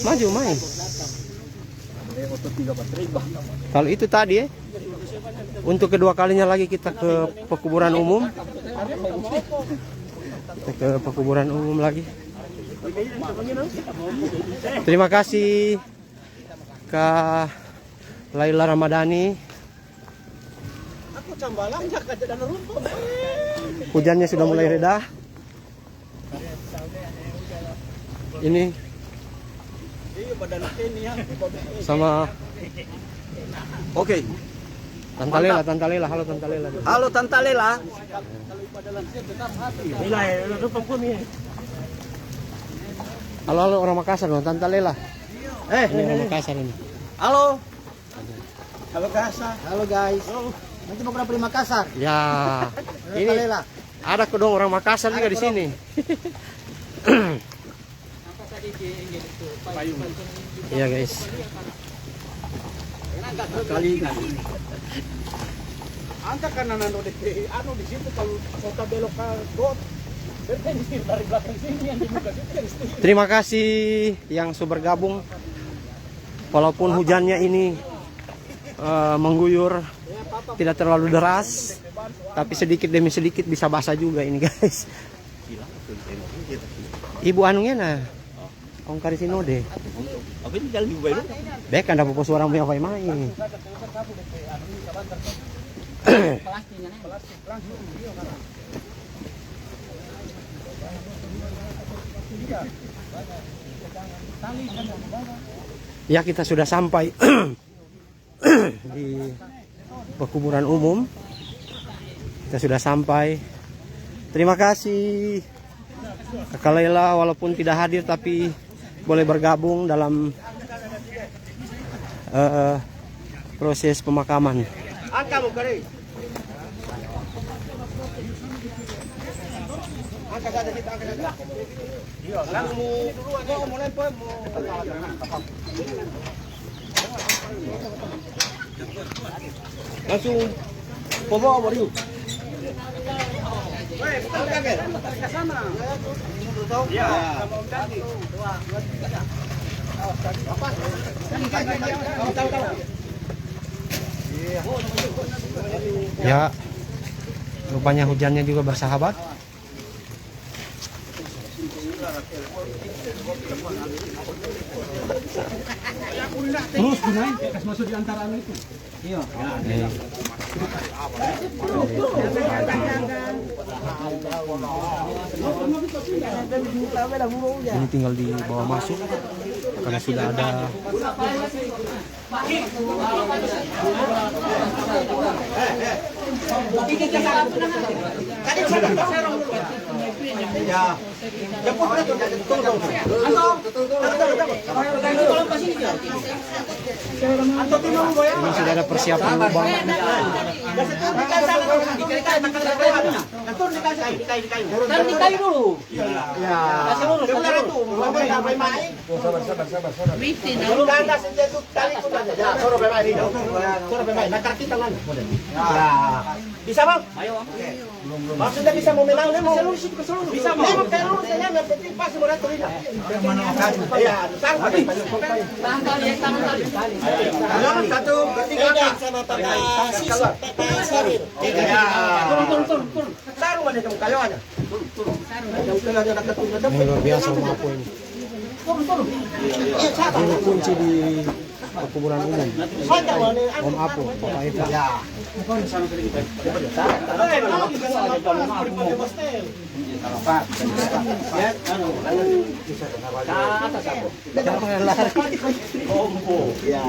Maju main. Motor 3 baterai, Bang. Kalau itu tadi untuk kedua kalinya lagi kita ke pekuburan umum. Kita ke pekuburan umum lagi. Terima kasih Kak Laila Ramadhani. Hujannya sudah mulai reda. Ini sama Oke. Tante Lela, halo Tante Lela. Halo Tante Lela. Halo orang Makassar dong, Tante Lela. Ini orang Makassar ini. Halo. Halo Kasa. Halo guys. Nanti mau kenapa di Makassar? Ya, ini Lela. ada kedong orang Makassar juga di sini. Iya guys. Kali ini. Anda kan anu di situ kalau kota belok ke got. Dari belakang sini yang dibuka situ. Terima kasih yang sudah bergabung. Walaupun hujannya ini mengguyur, tidak terlalu deras, tapi sedikit demi sedikit bisa basah juga ini guys. Ibu anunya nah, Ong Karisinode. Apa ini jalan di Bayu? Bek anda pupus orang punya apa main. Ya kita sudah sampai di pekuburan umum. Kita sudah sampai. Terima kasih Kakak Laila walaupun tidak hadir tapi boleh bergabung dalam proses pemakaman. Angka mau kare. Angka saja kita angka saja. Iya, mau lempar mau. Langsung bawa baru. Woi, betul kakek. Ke sana. Ya. Apa? Tahu. Ya, rupanya hujannya juga bersahabat. Terus gunain, kas masuk di antara itu. Iya. Ini tinggal dibawa masuk karena sudah ada ini sudah ada persiapan lubang. Bisa bang? Ayo. Maksudnya bisa mau menang nih mau bisa mau. Kayak lu saya yang penting pas semua itu tidak. Iya, tangkap. Satu, ketiga sama turun. Taruh aja kamu kayu aja. Turun. Ini luar biasa mapo ini. Ini kunci di kuburan umum. Om Apo, Bapak Eva. Siapa yang lari? Kompo. Ya.